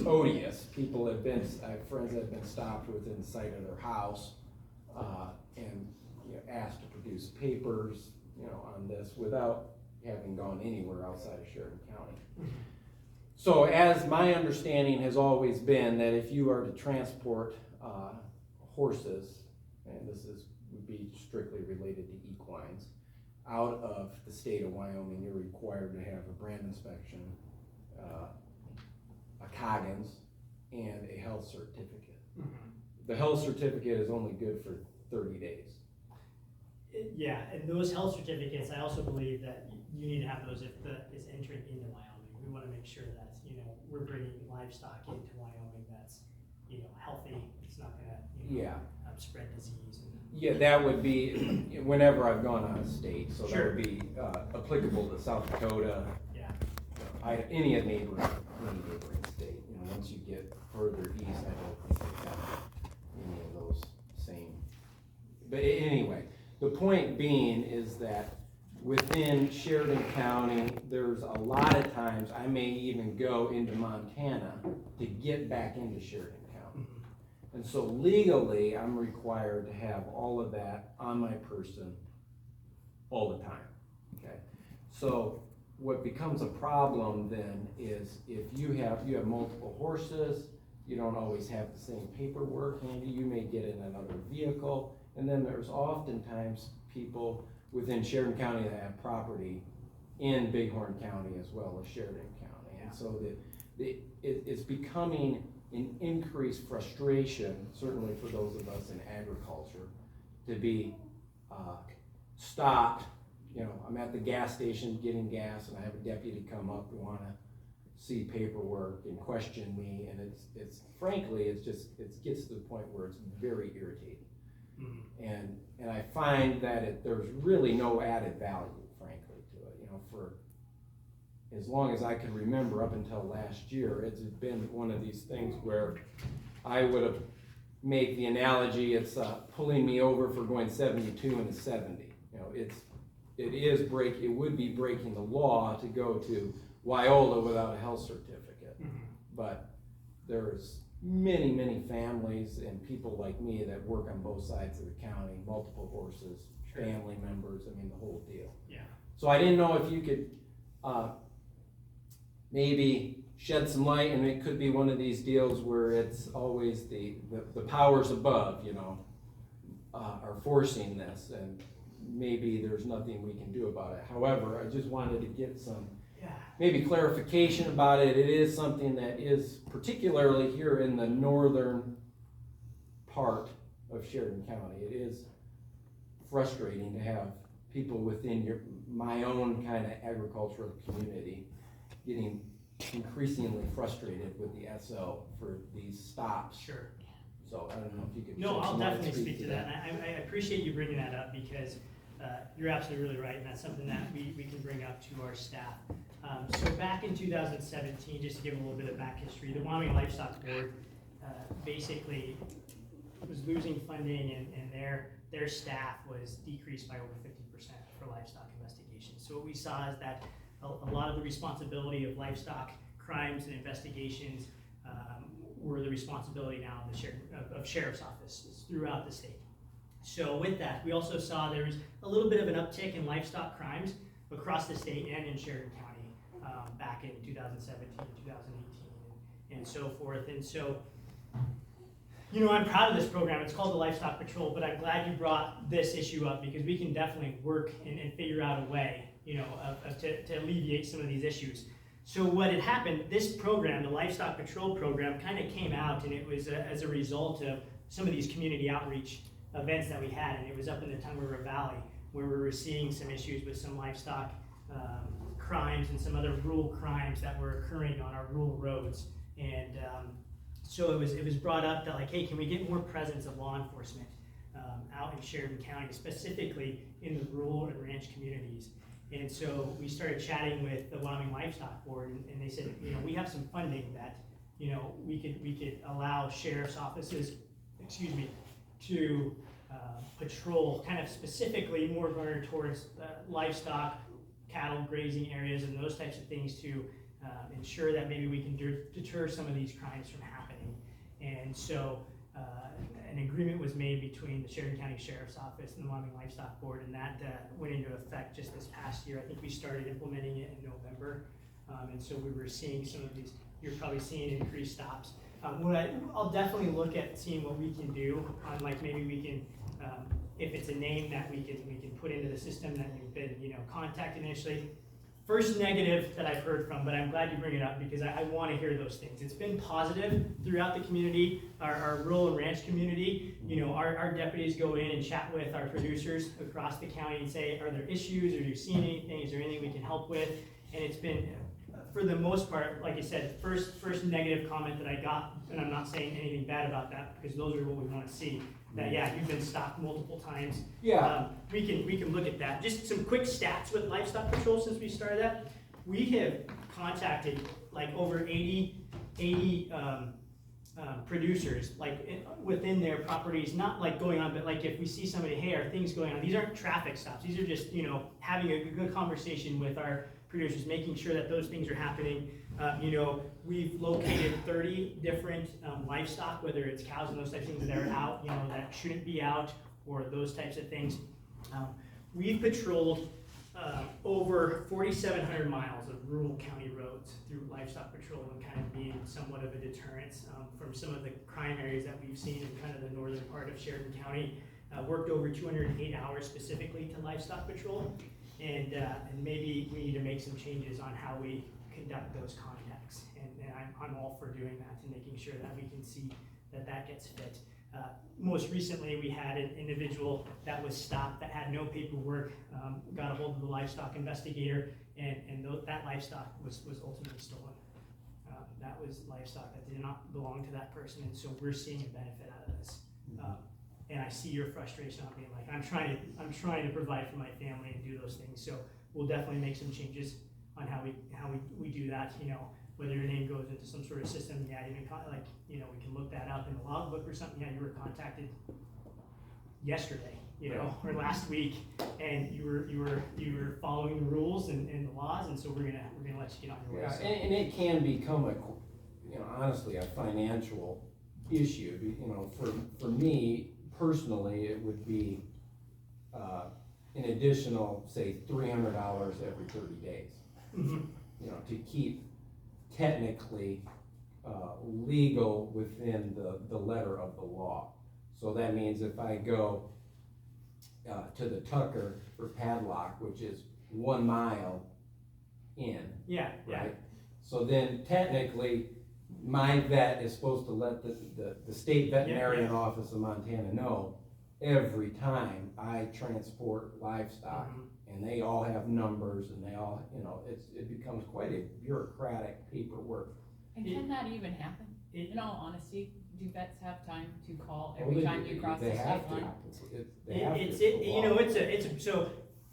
odious. People have been, I have friends that have been stopped within sight of their house, and asked to produce papers, on this without having gone anywhere outside of Sheridan County. So, as my understanding has always been that if you are to transport horses, and this would be strictly related to equines, out of the state of Wyoming, you're required to have a brand inspection, a Coggins, and a health certificate. Mm-hmm. The health certificate is only good for 30 days. Yeah, and those health certificates, I also believe that you need to have those if is entering into Wyoming. We want to make sure that, we're bringing livestock into Wyoming that's, healthy. It's not going to, spread disease. Yeah, that would be whenever I've gone out of state, so Sure. that would be applicable to South Dakota, Yeah. any neighboring state. Once you get further east, I don't think they have any of those same. But anyway, the point being is that within Sheridan County, there's a lot of times I may even go into Montana to get back into Sheridan County. And so legally, I'm required to have all of that on my person all the time, okay? So what becomes a problem then is if you have multiple horses, you don't always have the same paperwork handy, you may get in another vehicle, and then there's oftentimes people within Sheridan County that have property in Bighorn County as well as Sheridan County. And so it's becoming an increased frustration, certainly for those of us in agriculture, to be stopped. You know, I'm at the gas station getting gas and I have a deputy come up and wanna see paperwork and question me, and it's frankly, it gets to the point where it's very irritating. And I find that there's really no added value, frankly, to it. You know, for as long as I can remember up until last year, it's been one of these things where I would have made the analogy, it's pulling me over for going 72 and a 70. You know, it would be breaking the law to go to Wyola without a health certificate. But there's many families and people like me that work on both sides of the county, multiple horses, family members, I mean, the whole deal. Yeah. So I didn't know if you could maybe shed some light, and it could be one of these deals where it's always the powers above, you know, are forcing this, and maybe there's nothing we can do about it. However, I just wanted to get some maybe clarification about it. It is something that is particularly here in the northern part of Sheridan County. It is frustrating to have people within my own kind of agricultural community getting increasingly frustrated with the SO for these stops. Sure. So I don't know if you could. No, shed I'll some light, definitely speak to that. And I appreciate you bringing that up because you're absolutely really right, and that's something that we can bring up to our staff. So back in 2017, just to give a little bit of back history, the Wyoming Livestock Board basically was losing funding, and their staff was decreased by over 50% for livestock investigations. So what we saw is that a lot of the responsibility of livestock crimes and investigations were the responsibility now of sheriff's offices throughout the state. So with that, we also saw there was a little bit of an uptick in livestock crimes across the state and in Sheridan County back in 2017, 2018, and so forth. And so, you know, I'm proud of this program. It's called the Livestock Patrol, but I'm glad you brought this issue up because we can definitely work and figure out a way, you know, to alleviate some of these issues. So what had happened, this program, the Livestock Patrol program, kind of came out, and it was as a result of some of these community outreach events that we had, and it was up in the Tongue River Valley where we were seeing some issues with some livestock crimes and some other rural crimes that were occurring on our rural roads. And so it was brought up that, like, hey, can we get more presence of law enforcement out in Sheridan County, specifically in the rural and ranch communities. And so we started chatting with the Wyoming Livestock Board, and they said, you know, we have some funding that, you know, we could allow sheriff's offices, to patrol kind of specifically more geared towards livestock, cattle grazing areas and those types of things to ensure that maybe we can deter some of these crimes from happening. And so an agreement was made between the Sheridan County Sheriff's Office and the Wyoming Livestock Board, and that went into effect just this past year. I think we started implementing it in November, and so we were seeing some of these, you're probably seeing increased stops. I'll definitely look at seeing what we can do on, like, maybe we can, if it's a name that we can put into the system that we've been, you know, contacted initially. First negative that I've heard from, but I'm glad you bring it up because I want to hear those things. It's been positive throughout the community, our rural and ranch community. You know, our deputies go in and chat with our producers across the county and say, are there issues? Are you seeing anything? Is there anything we can help with? And it's been, for the most part, like I said, first negative comment that I got, and I'm not saying anything bad about that because those are what we want to see. That, yeah, you've been stopped multiple times. Yeah. We can look at that. Just some quick stats with Livestock Patrol since we started that. We have contacted like over 80 producers, like within their properties, not like going on, but like if we see somebody, hey, are things going on? These aren't traffic stops. These are just, you know, having a good conversation with our producers, making sure that those things are happening. You know, we've located 30 different livestock, whether it's cows and those types of things that are out, you know, that shouldn't be out, or those types of things. We've patrolled over 4,700 miles of rural county roads through livestock patrol, and kind of being somewhat of a deterrence from some of the crime areas that we've seen in kind of the northern part of Sheridan County. Worked over 208 hours specifically to livestock patrol, and maybe we need to make some changes on how we conduct those contacts. And I'm all for doing that and making sure that we can see that that gets fit. Most recently, we had an individual that was stopped that had no paperwork, got a hold of the livestock investigator, and that livestock was ultimately stolen. That was livestock that did not belong to that person, and so we're seeing a benefit out of this. And I see your frustration on being like, I'm trying to provide for my family and do those things. So we'll definitely make some changes on how we do that. You know, whether your name goes into some sort of system, yeah, even like, you know, we can look that up in the logbook or something. Yeah, you were contacted yesterday, you know, or last week, and you were following the rules and the laws, and so we're gonna let you get on your way. Yeah, and it can become honestly a financial issue. You know, for me personally, it would be an additional, say, $300 every 30 days. Mm-hmm. You know, to keep technically legal within the letter of the law. So that means if I go to the Tucker for padlock, which is 1 mile in. Yeah. Right? So then technically, my vet is supposed to let the state veterinarian office of Montana know every time I transport livestock. Mm-hmm. And they all have numbers, and they all, you know, it becomes quite a bureaucratic paperwork. And can that even happen? In all honesty, do vets have time to call Well, every time you cross the state line? So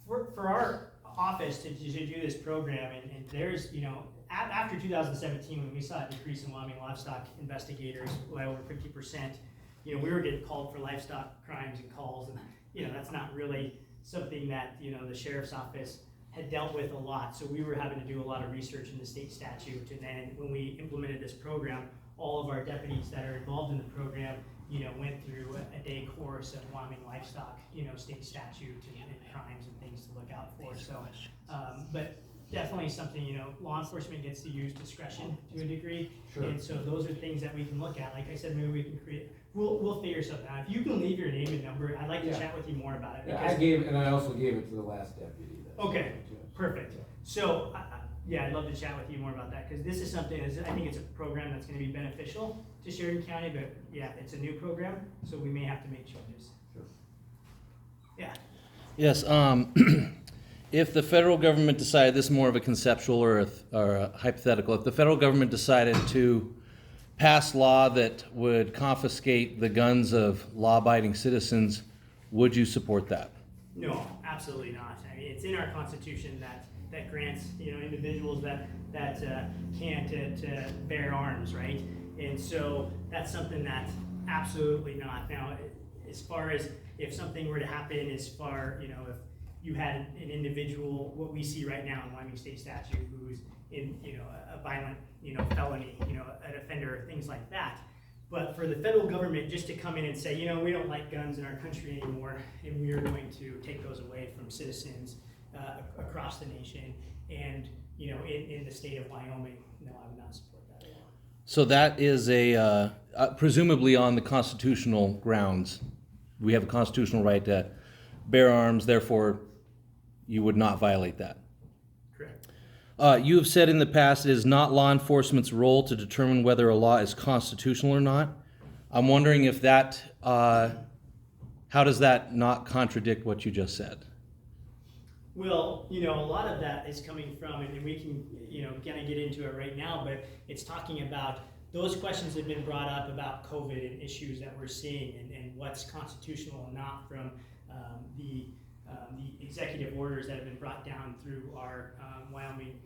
for our office to do this program, and there's, you know, after 2017, when we saw a decrease in Wyoming livestock investigators by over 50%, you know, we were getting called for livestock crimes and calls, and, you know, that's not really something that, you know, the sheriff's office had dealt with a lot. So we were having to do a lot of research in the state statute, and then when we implemented this program, all of our deputies that are involved in the program, you know, went through a day course of Wyoming livestock, you know, state statute and crimes and things to look out for. So, but definitely something, you know, law enforcement gets to use discretion to a degree. Sure. And so those are things that we can look at. Like I said, maybe we can we'll figure something out. If you can leave your name and number, I'd like to chat with you more about it. Yeah, I also gave it to the last deputy. Okay, perfect. So, yeah, I'd love to chat with you more about that, because this is something, I think it's a program that's gonna be beneficial to Sheridan County, but yeah, it's a new program, so we may have to make changes. Sure. Yeah. Yes, if the federal government decided, this is more of a conceptual or a hypothetical, if the federal government decided to pass law that would confiscate the guns of law-abiding citizens, would you support that? No, absolutely not. I mean, it's in our Constitution that grants, you know, individuals that can't bear arms, right? And so that's something that absolutely not. Now, as far as if something were to happen, as far, you know, if you had an individual, what we see right now in Wyoming state statute, who's in, you know, a violent, you know, felony, you know, an offender, things like that. But for the federal government just to come in and say, you know, we don't like guns in our country anymore, and we are going to take those away from citizens across the nation, and, you know, in the state of Wyoming, no, I would not support that at all. So that is presumably on the constitutional grounds. We have a constitutional right to bear arms, therefore you would not violate that. Correct. You have said in the past it is not law enforcement's role to determine whether a law is constitutional or not. I'm wondering if that, how does that not contradict what you just said? Well, you know, a lot of that is coming from, and we can, you know, kind of get into it right now, but it's talking about those questions have been brought up about COVID and issues that we're seeing, and what's constitutional and not from the executive orders that have been brought down through our Wyoming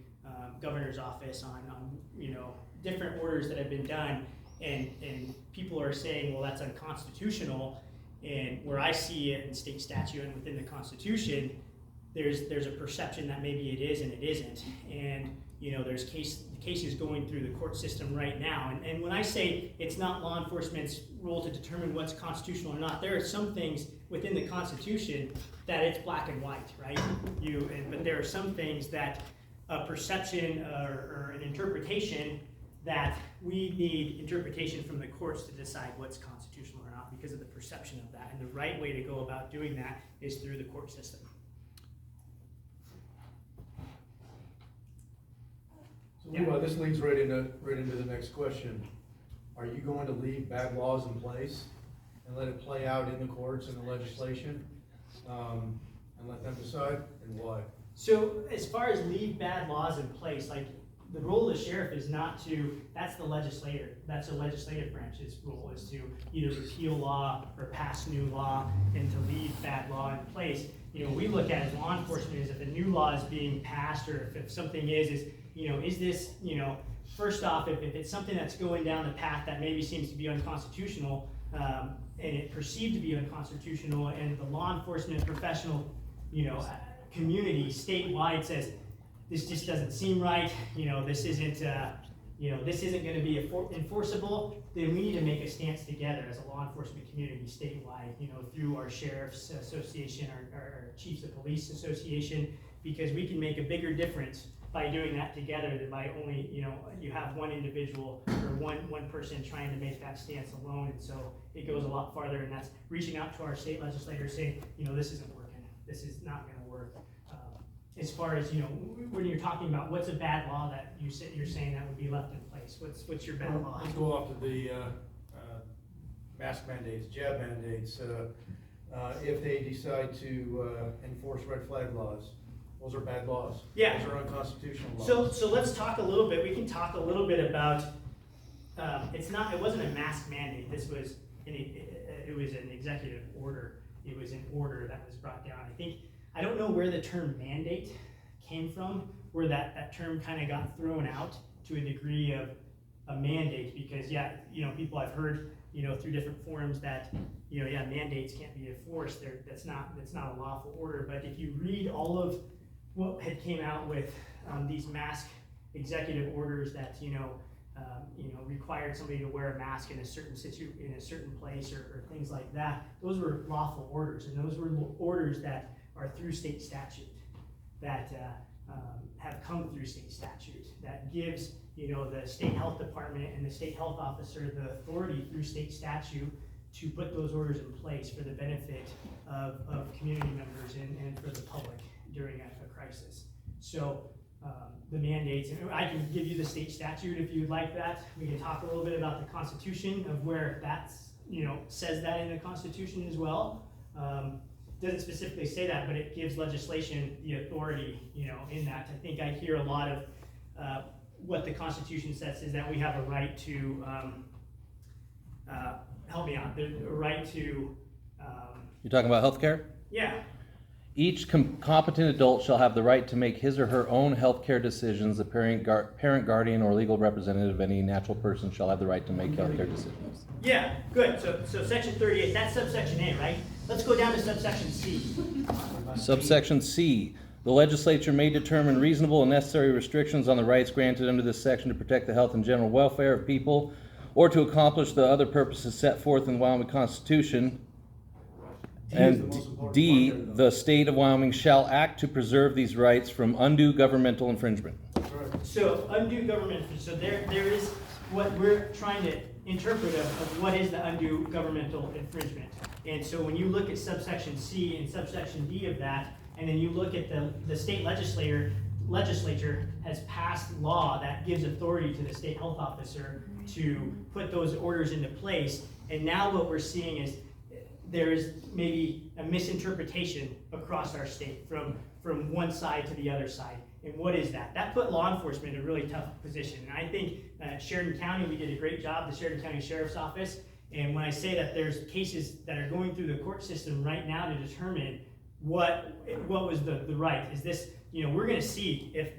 governor's office on you know, different orders that have been done, and people are saying, well, that's unconstitutional, and where I see it in state statute and within the Constitution, there's a perception that maybe it is and it isn't. And, there's cases going through the court system right now. And when I say it's not law enforcement's role to determine what's constitutional or not, there are some things within the Constitution that it's black and white, right? But there are some things that a perception or an interpretation that we need interpretation from the courts to decide what's constitutional or not because of the perception of that. And the right way to go about doing that is through the court system. So Levi, this leads right into the next question. Are you going to leave bad laws in place and let it play out in the courts and the legislation, and let them decide, and why? So as far as leave bad laws in place, like the role of the sheriff is not to, that's the legislative branch's role, is to either repeal law or pass new law and to leave bad law in place. We look at as law enforcement is if a new law is being passed or if something is this, first off, if it's something that's going down the path that maybe seems to be unconstitutional, and it perceived to be unconstitutional, and the law enforcement professional, community statewide says, this just doesn't seem right, this isn't going to be enforceable, then we need to make a stance together as a law enforcement community statewide, through our sheriff's association, our chiefs of police association, because we can make a bigger difference by doing that together than by only, you have one individual or one person trying to make that stance alone. And so it goes a lot farther, and that's reaching out to our state legislators saying, this isn't working. This is not going to work. As far as, when you're talking about what's a bad law that you're saying that would be left in place, what's your bad law? Let's go off to the mask mandates, jab mandates. If they decide to enforce red flag laws, those are bad laws. Yeah. Those are unconstitutional laws. So let's talk a little bit. We can talk a little bit about. It wasn't a mask mandate. This was it was an executive order. It was an order that was brought down. I don't know where the term mandate came from, where that term kind of got thrown out to a degree of a mandate, because people I've heard through different forums that mandates can't be enforced. That's not a lawful order. But if you read all of what had came out with these mask executive orders that required somebody to wear a mask in a certain place or things like that, those were lawful orders, and those were orders that are through state statute, that have come through state statute, that gives the state health department and the state health officer the authority through state statute to put those orders in place for the benefit of community members and for the public during a crisis. So the mandates, and I can give you the state statute if you'd like that. We can talk a little bit about the Constitution of where that's, says that in the Constitution as well. Doesn't specifically say that, but it gives legislation the authority, in that. I think I hear a lot of what the Constitution says is that we have a right to, help me out, the right to... You're talking about healthcare? Yeah. Each competent adult shall have the right to make his or her own healthcare decisions. The parent, guardian, or legal representative of any natural person shall have the right to make healthcare decisions. Yeah, good. So section 38, that's subsection A, right? Let's go down to subsection C. Subsection C. The legislature may determine reasonable and necessary restrictions on the rights granted under this section to protect the health and general welfare of people or to accomplish the other purposes set forth in the Wyoming Constitution. And D, the state of Wyoming shall act to preserve these rights from undue governmental infringement. So undue government, so there is what we're trying to interpret of what is the undue governmental infringement. And so when you look at subsection C and subsection D of that, and then you look at the state legislature has passed law that gives authority to the state health officer to put those orders into place. And now what we're seeing is there is maybe a misinterpretation across our state from one side to the other side. And what is that? That put law enforcement in a really tough position. And I think Sheridan County, we did a great job, the Sheridan County Sheriff's Office. And when I say that there's cases that are going through the court system right now to determine what was the right. Is this, we're going to see if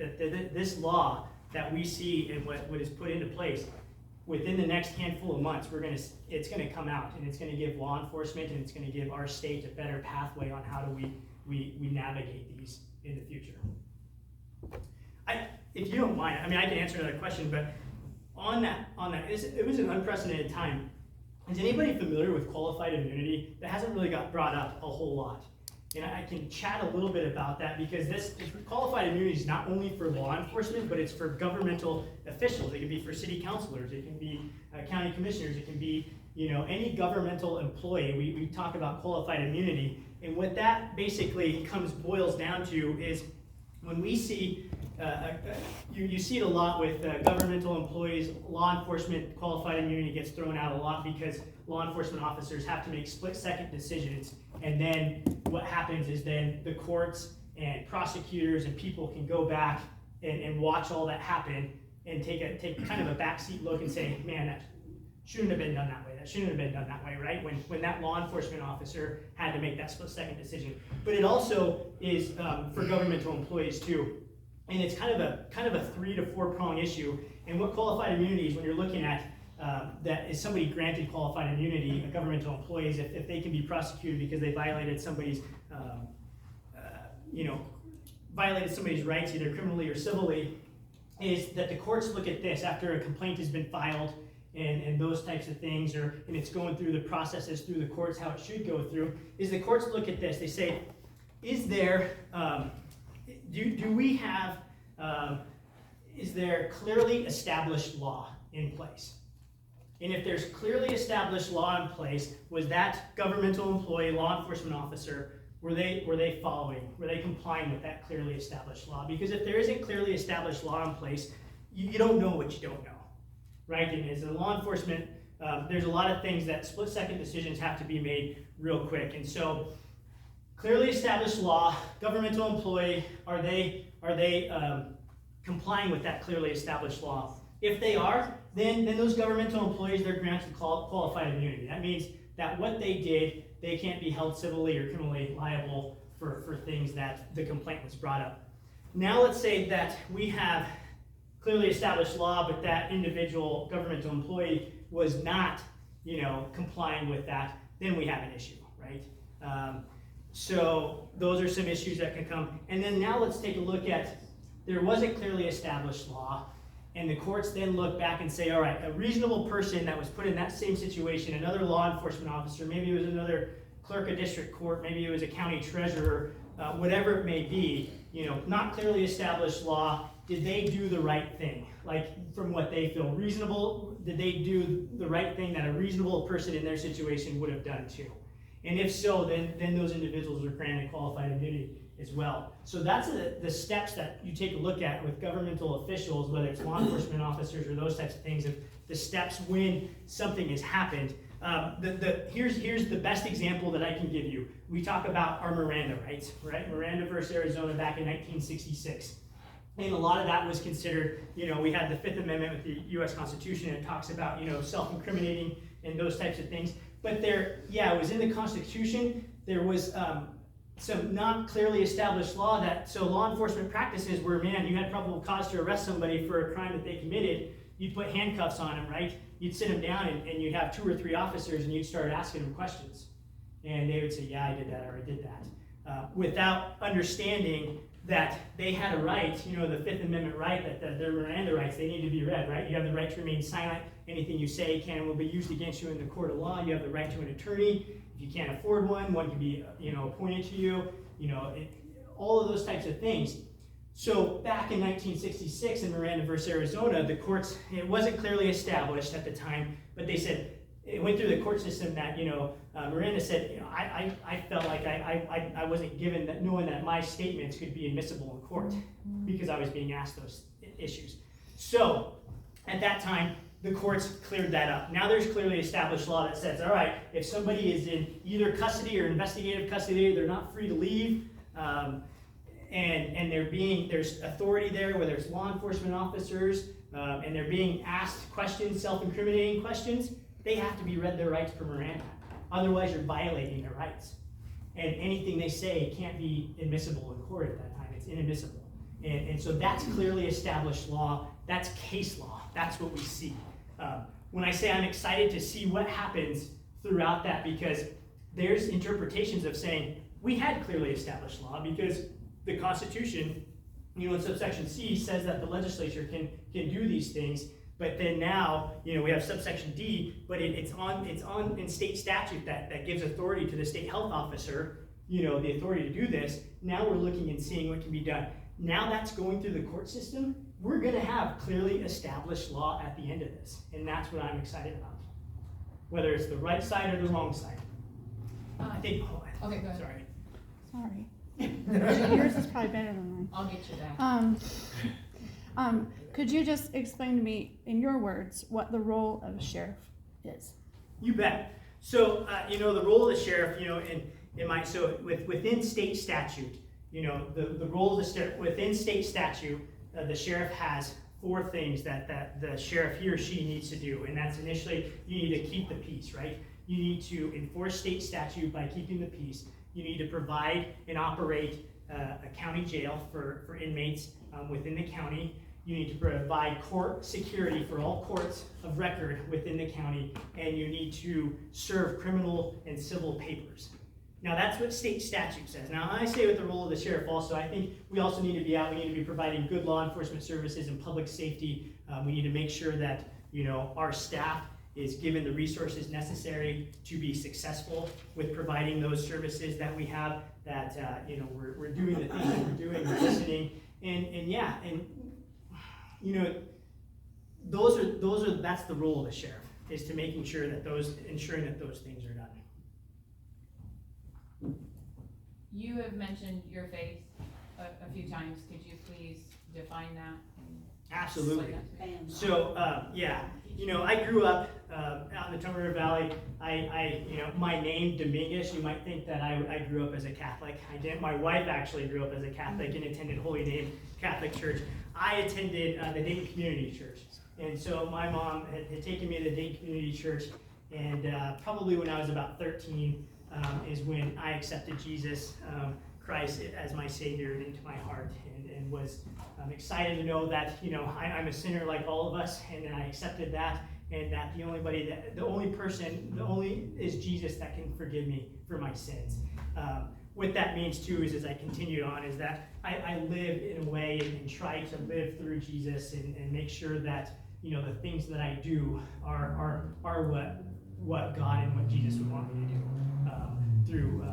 this law that we see and what is put into place within the next handful of months, it's going to come out, and it's going to give law enforcement and it's going to give our state a better pathway on how do we we navigate these in the future. If you don't mind, I mean, I can answer another question, but on that, it was an unprecedented time. Is anybody familiar with qualified immunity? That hasn't really got brought up a whole lot. And I can chat a little bit about that because this qualified immunity is not only for law enforcement, but it's for governmental officials. It can be for city councilors, it can be county commissioners, it can be any governmental employee. We talk about qualified immunity, and what that basically boils down to is when we see, you see it a lot with governmental employees, law enforcement qualified immunity gets thrown out a lot because law enforcement officers have to make split-second decisions, and then what happens is then the courts and prosecutors and people can go back and watch all that happen and take kind of a backseat look and say, man, that shouldn't have been done that way. That shouldn't have been done that way, right? When that law enforcement officer had to make that split-second decision. But it also is for governmental employees too. And it's kind of a 3 to 4 prong issue. And what qualified immunity is, when you're looking at that is somebody granted qualified immunity, governmental employees, if they can be prosecuted because they violated somebody's rights, either criminally or civilly, is that the courts look at this after a complaint has been filed and those types of things, and it's going through the processes through the courts, how it should go through, is the courts look at this, they say, is there, is there clearly established law in place? And if there's clearly established law in place, was that governmental employee, law enforcement officer, were they following, were they complying with that clearly established law? Because if there isn't clearly established law in place, you don't know what you don't know, right? And as a law enforcement, there's a lot of things that split-second decisions have to be made real quick. And so, clearly established law, governmental employee, are they complying with that clearly established law? If they are, then those governmental employees, they're granted qualified immunity. That means that what they did, they can't be held civilly or criminally liable for things that the complaint was brought up. Now let's say that we have clearly established law, but that individual governmental employee was not, complying with that, then we have an issue, right? So those are some issues that can come. And then now let's take a look at, there was a clearly established law, and the courts then look back and say, all right, a reasonable person that was put in that same situation, another law enforcement officer, maybe it was another clerk of district court, maybe it was a county treasurer, whatever it may be, not clearly established law, did they do the right thing? Like, from what they feel reasonable, did they do the right thing that a reasonable person in their situation would have done too? And if so, then those individuals are granted qualified immunity as well. So that's the steps that you take a look at with governmental officials, whether it's law enforcement officers or those types of things, of the steps when something has happened. Here's the best example that I can give you. We talk about our Miranda rights, right? Miranda versus Arizona back in 1966. And a lot of that was considered, we had the Fifth Amendment with the U.S. Constitution, and it talks about, self-incriminating and those types of things. But it was in the Constitution. There was some not clearly established law so law enforcement practices were, you had probable cause to arrest somebody for a crime that they committed, you'd put handcuffs on them, right? You'd sit them down and you'd have 2 or 3 officers and you'd start asking them questions. And they would say, yeah, I did that, or I did that. Without understanding that they had a right, the Fifth Amendment right, that their Miranda rights, they need to be read, right? You have the right to remain silent. Anything you say can and will be used against you in the court of law. You have the right to an attorney. If you can't afford one can be, appointed to you. All of those types of things. So back in 1966 in Miranda versus Arizona, the courts, it wasn't clearly established at the time, but they said, it went through the court system that, Miranda said, I felt like I wasn't given that, knowing that my statements could be admissible in court because I was being asked those issues. So at that time, the courts cleared that up. Now there's clearly established law that says, all right, if somebody is in either custody or investigative custody, they're not free to leave, and there's authority there, whether it's law enforcement officers, and they're being asked questions, self-incriminating questions, they have to be read their rights per Miranda. Otherwise, you're violating their rights. And anything they say can't be admissible in court at that time. It's inadmissible. And so that's clearly established law. That's case law. That's what we see. When I say I'm excited to see what happens throughout that, because there's interpretations of saying, we had clearly established law because the Constitution, in subsection C says that the legislature can do these things, but then now, we have subsection D, but it's on in state statute that gives authority to the state health officer, the authority to do this. Now we're looking and seeing what can be done. Now that's going through the court system. We're gonna have clearly established law at the end of this, and that's what I'm excited about. Whether it's the right side or the wrong side. I think, Okay, go ahead. sorry. Sorry. Yours is probably better than mine. I'll get you that. Could you just explain to me, in your words, what the role of a sheriff is? You bet. So, the role of the sheriff, within state statute, the role of the sheriff, within state statute, the sheriff has 4 things that the sheriff, he or she, needs to do. And that's initially, you need to keep the peace, right? You need to enforce state statute by keeping the peace. You need to provide and operate a county jail for inmates within the county. You need to provide court security for all courts of record within the county, and you need to serve criminal and civil papers. Now that's what state statute says. Now I say with the role of the sheriff also, I think we also need to be out, we need to be providing good law enforcement services and public safety. We need to make sure that, our staff is given the resources necessary to be successful with providing those services that we have, that, we're doing the things that we're doing, we're listening, that's the role of the sheriff, is to making sure that ensuring that those things are done. You have mentioned your faith a few times. Could you please define that? Absolutely. And So, I grew up out in the Townhall Valley. My name, Dominguez, you might think that I grew up as a Catholic. I didn't. My wife actually grew up as a Catholic and attended Holy Name Catholic Church. I attended the Dayton Community Church. And so my mom had taken me to the Dayton Community Church, and probably when I was about 13 is when I accepted Jesus Christ as my Savior into my heart, and was excited to know that I'm a sinner like all of us, and I accepted that, and that the only is Jesus that can forgive me for my sins. What that means too is, as I continued on, is that I live in a way and try to live through Jesus and make sure that the things that I do are what God and what Jesus would want me to do through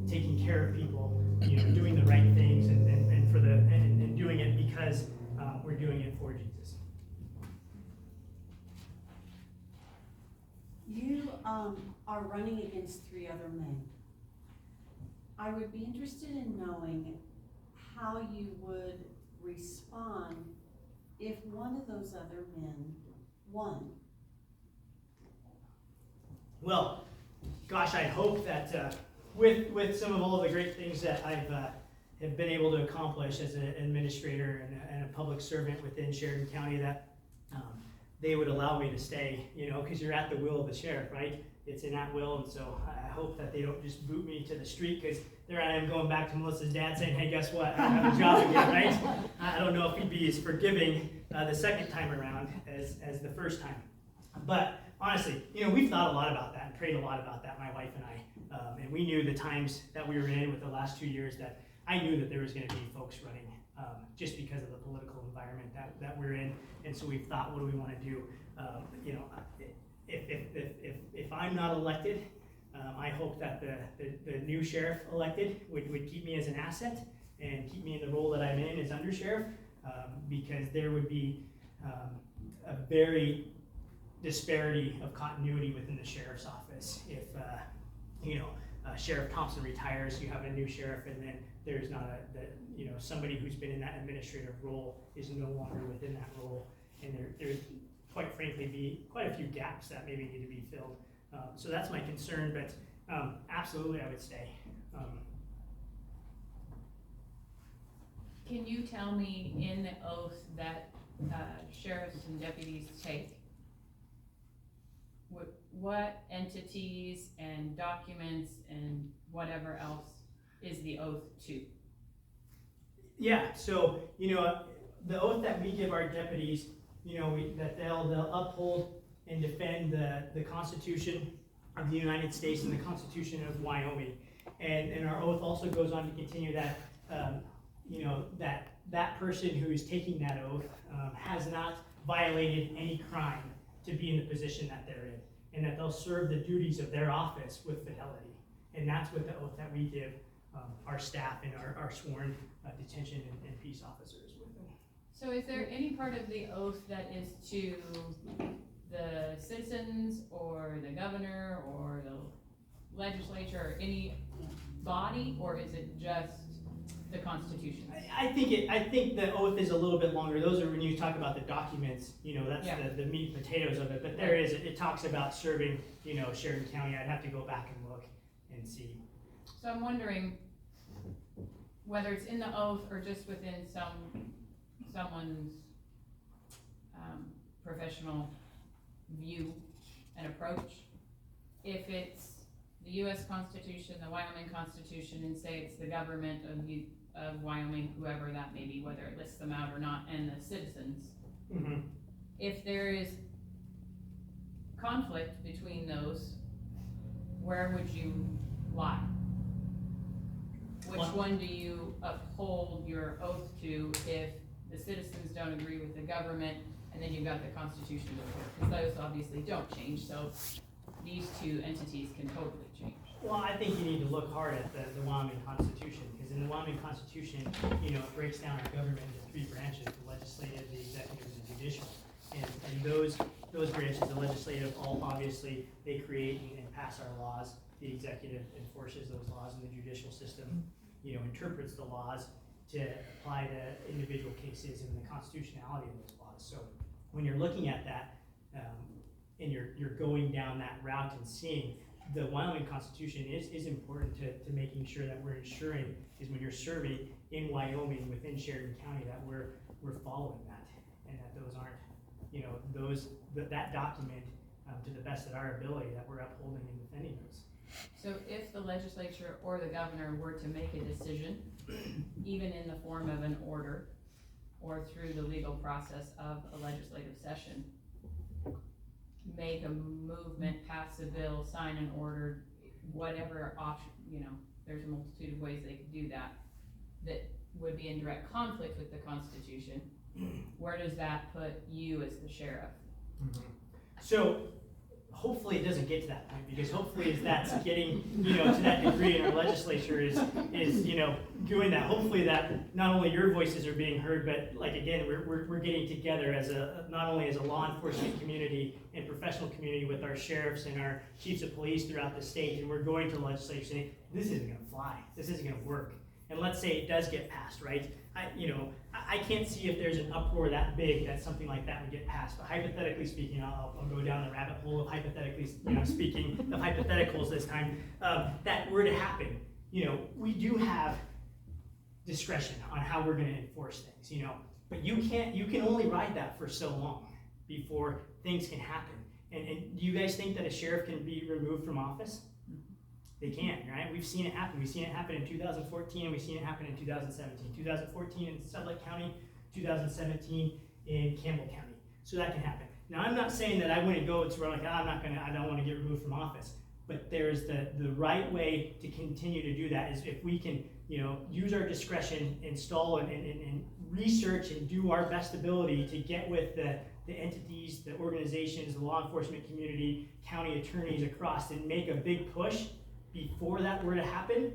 taking care of people, doing the right things, and doing it because we're doing it for Jesus. you are running against 3 other men. I would be interested in knowing how you would respond if one of those other men won. Well, gosh, I hope that with some of all the great things that I've have been able to accomplish as an administrator and a public servant within Sheridan County, that they would allow me to stay, because you're at the will of the sheriff, right? It's in at will, and so I hope that they don't just boot me to the street, because there I am going back to Melissa's dad saying, hey, guess what? I don't have a job again, right? I don't know if he'd be as forgiving the second time around as the first time. But honestly, we've thought a lot about that and prayed a lot about that, my wife and I. And we knew the times that we were in with the last 2 years that I knew that there was going to be folks running just because of the political environment that we're in. And so we thought, what do we want to do? If I'm not elected, I hope that the new sheriff elected would keep me as an asset and keep me in the role that I'm in as under sheriff, because there would be a very disparity of continuity within the sheriff's office. If Sheriff Thompson retires, you have a new sheriff, and then there's not somebody who's been in that administrative role is no longer within that role, and there's quite frankly be quite a few gaps that maybe need to be filled. So that's my concern, but absolutely I would stay. Can you tell me, in the oath that sheriffs and deputies take, what entities and documents and whatever else is the oath to? Yeah, so the oath that we give our deputies, that they'll uphold and defend the Constitution of the United States and the Constitution of Wyoming. And our oath also goes on to continue that, you know, that person who is taking that oath has not violated any crime to be in the position that they're in, and that they'll serve the duties of their office with fidelity. And that's what the oath that we give our staff and our sworn detention and peace officers with them. So is there any part of the oath that is to the citizens or the governor or the legislature or any body, or is it just the Constitution? I think the oath is a little bit longer. Those are when you talk about the documents, you know, that's the meat and potatoes of it. But there is, it talks about serving, you know, Sheridan County. I'd have to go back and look and see. So I'm wondering whether it's in the oath or just within someone's professional view and approach. If it's the U.S. Constitution, the Wyoming Constitution, and say it's the government of Wyoming, whoever that may be, whether it lists them out or not, and the citizens, if there is conflict between those, where would you lie? Which one do you uphold your oath to if the citizens don't agree with the government, and then you've got the Constitution to court? Because those obviously don't change, so these two entities can totally change. Well, I think you need to look hard at the Wyoming Constitution, because in the Wyoming Constitution, you know, it breaks down our government into three branches: the legislative, the executive, and the judicial. And those branches, the legislative, all obviously they create and pass our laws. The executive enforces those laws, and the judicial system, you know, interprets the laws to apply to individual cases and the constitutionality of those laws. So when you're looking at that, and you're going down that route and seeing the Wyoming Constitution is important to making sure that we're ensuring is when you're serving in Wyoming within Sheridan County that we're following that, and that those aren't, you know, that document to the best of our ability that we're upholding and defending those. So if the legislature or the governor were to make a decision, even in the form of an order or through the legal process of a legislative session, make a movement, pass a bill, sign an order, whatever option, you know, there's a multitude of ways they could do that, that would be in direct conflict with the Constitution, where does that put you as the sheriff? So hopefully it doesn't get to that point, because hopefully as that's getting, you know, to that degree in our legislature is you know, doing that. Hopefully that not only your voices are being heard, but like again, we're getting together as not only as a law enforcement community and professional community with our sheriffs and our chiefs of police throughout the state, and we're going to the legislature saying, this isn't gonna fly, this isn't gonna work. And let's say it does get passed, right? I can't see if there's an uproar that big that something like that would get passed. But hypothetically speaking, I'll go down the rabbit hole of hypothetically, you know, speaking of hypotheticals this time. That were to happen, you know, we do have discretion on how we're going to enforce things, you know. But you can only ride that for so long before things can happen. And do you guys think that a sheriff can be removed from office? They can, right? We've seen it happen. We've seen it happen in 2014, and we've seen it happen in 2017. 2014 in Sublette County, 2017 in Campbell County. So that can happen. Now, I'm not saying that I wouldn't go to where I don't want to get removed from office. But there's the right way to continue to do that is if we can, you know, use our discretion, install and research and do our best ability to get with the entities, the organizations, the law enforcement community, county attorneys across, and make a big push before that were to happen.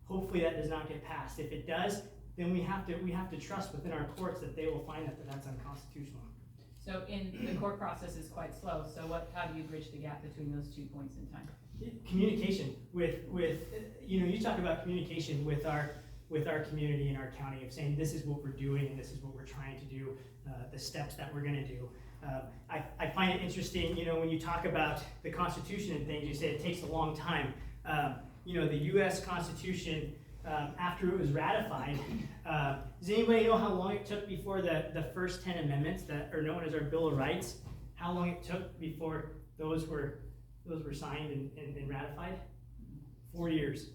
Hopefully that does not get passed. If it does, then we have to trust within our courts that they will find that that's unconstitutional. So the court process is quite slow, so how do you bridge the gap between those 2 points in time? Communication with you know, you talk about communication with our community and our county of saying this is what we're doing and this is what we're trying to do, the steps that we're going to do. I find it interesting, you know, when you talk about the Constitution and things, you say it takes a long time. You know, the U.S. Constitution, after it was ratified, does anybody know how long it took before the first 10 amendments that are known as our Bill of Rights? How long it took before those were signed and ratified? 4 years.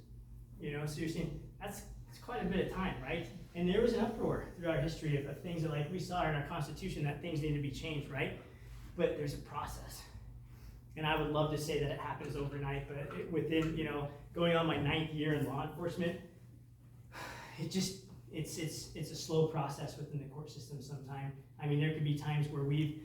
You know, so you're seeing that's quite a bit of time, right? And there was an uproar throughout our history of things that, like we saw in our Constitution, that things need to be changed, right? But there's a process. And I would love to say that it happens overnight, but within, you know, going on my 9th year in law enforcement, it's a slow process within the court system sometimes. I mean, there could be times where we've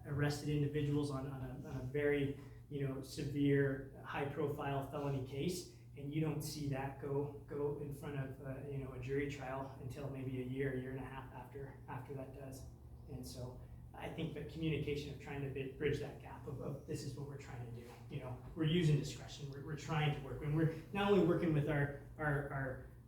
arrested individuals on a very, you know, severe, high-profile felony case, and you don't see that go in front of you know, a jury trial until maybe a year and a half after that does. And so I think the communication of trying to bridge that gap of this is what we're trying to do. You know, we're using discretion. We're trying to work, and we're not only working with our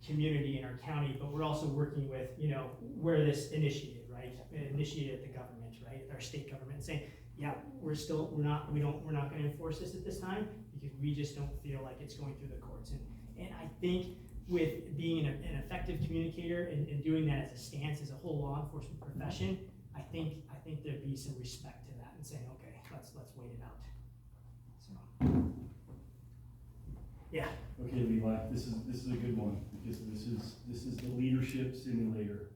community and our county, but we're also working with, you know, where this initiated, right? Initiated at the government, right? Our state government, saying, yeah, we're not going to enforce this at this time because we just don't feel like it's going through the courts. And I think with being an effective communicator and doing that as a stance as a whole law enforcement profession, I think there'd be some respect to that and saying, okay, let's wait it out. So, yeah. Okay, Levi, this is a good one because this is the leadership simulator,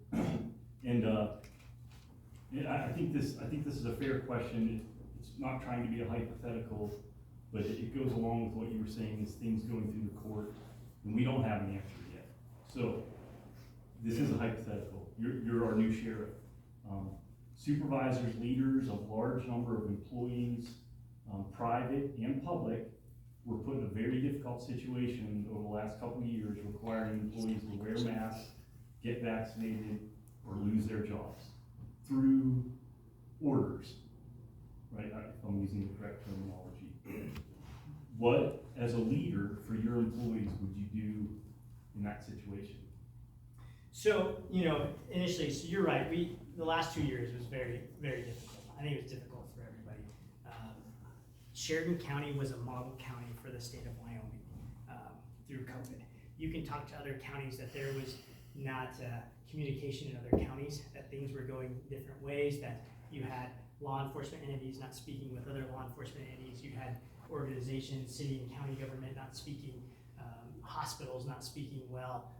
and I think this is a fair question. It's not trying to be a hypothetical, but it goes along with what you were saying. Is things going through the court, and we don't have an answer yet. So this is a hypothetical. You're our new sheriff. Supervisors, leaders, a large number of employees, private and public, were put in a very difficult situation over the last couple of years, requiring employees to wear masks, get vaccinated, or lose their jobs through orders, right? If I'm using the correct terminology. What, as a leader for your employees, would you do in that situation? So, you know, initially, so you're right, the last 2 years was very, very difficult. I think it was difficult for everybody. Sheridan County was a model county for the state of Wyoming through COVID. You can talk to other counties that there was not communication in other counties, that things were going different ways, that you had law enforcement entities not speaking with other law enforcement entities, you had organizations, city and county government not speaking, hospitals not speaking well.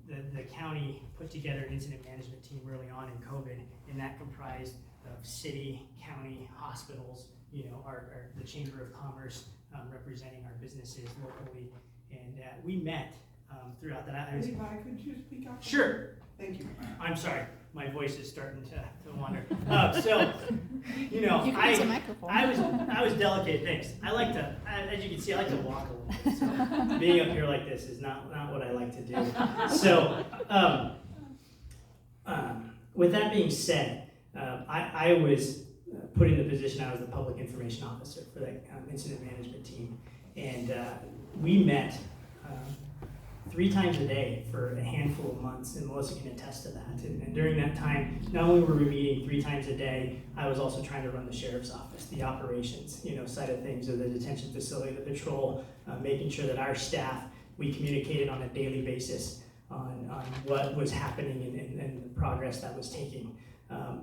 The county put together an incident management team early on in COVID, and that comprised of city, county, hospitals, you know, the Chamber of Commerce representing our businesses locally, and we met throughout that. Levi, could you speak up? Sure. Thank you. I'm sorry, my voice is starting to wander. So, you know, You can use a microphone. I was delicate. Thanks. I like to, as you can see, I like to walk a little bit. So being up here like this is not what I like to do. So, with that being said, I was put in the position. I was the public information officer for that incident management team, and we met 3 times a day for a handful of months, and Melissa can attest to that. And during that time, not only were we meeting 3 times a day, I was also trying to run the sheriff's office, the operations, you know, side of things, of the detention facility, the patrol, making sure that our staff, we communicated on a daily basis on what was happening and the progress that was taking.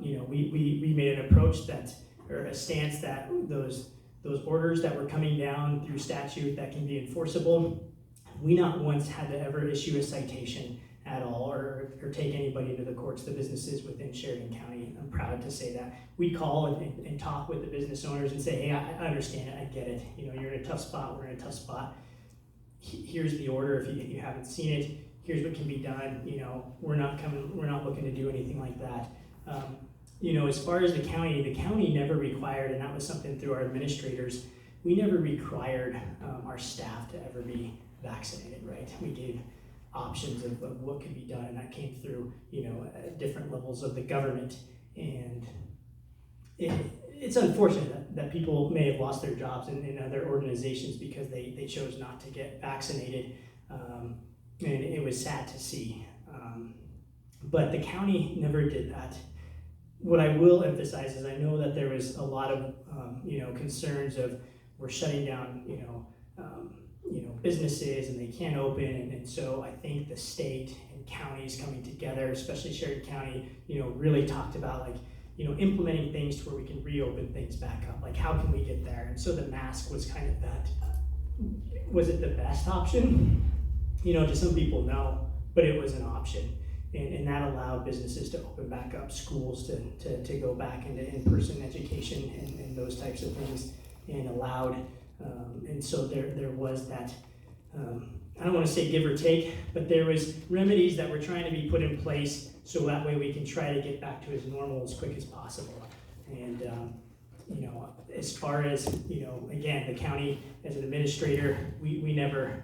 You know, we made an approach or a stance that those orders that were coming down through statute that can be enforceable, we not once had to ever issue a citation at all or take anybody to the courts, the businesses within Sheridan County. I'm proud to say that. We'd call and talk with the business owners and say, hey, I understand it, I get it. You know, you're in a tough spot, we're in a tough spot. Here's the order if you haven't seen it. Here's what can be done. You know, we're not looking to do anything like that. You know, as far as the county never required, and that was something through our administrators, we never required our staff to ever be vaccinated, right? We gave options of what could be done, and that came through, you know, different levels of the government. And it's unfortunate that people may have lost their jobs in other organizations because they chose not to get vaccinated, and it was sad to see. But the county never did that. What I will emphasize is I know that there was a lot of you know, concerns of we're shutting down, you know, businesses and they can't open, and so I think the state and counties coming together, especially Sheridan County, you know, really talked about, like, you know, implementing things to where we can reopen things back up. Like, how can we get there? And so the mask was kind of that. Was it the best option? You know, to some people, no, but it was an option. And that allowed businesses to open back up, schools to go back into in-person education and those types of things. and allowed. And so there was that, I don't want to say give or take, but there was remedies that were trying to be put in place so that way we can try to get back to as normal as quick as possible. And, as far as, again, the county as an administrator, we never,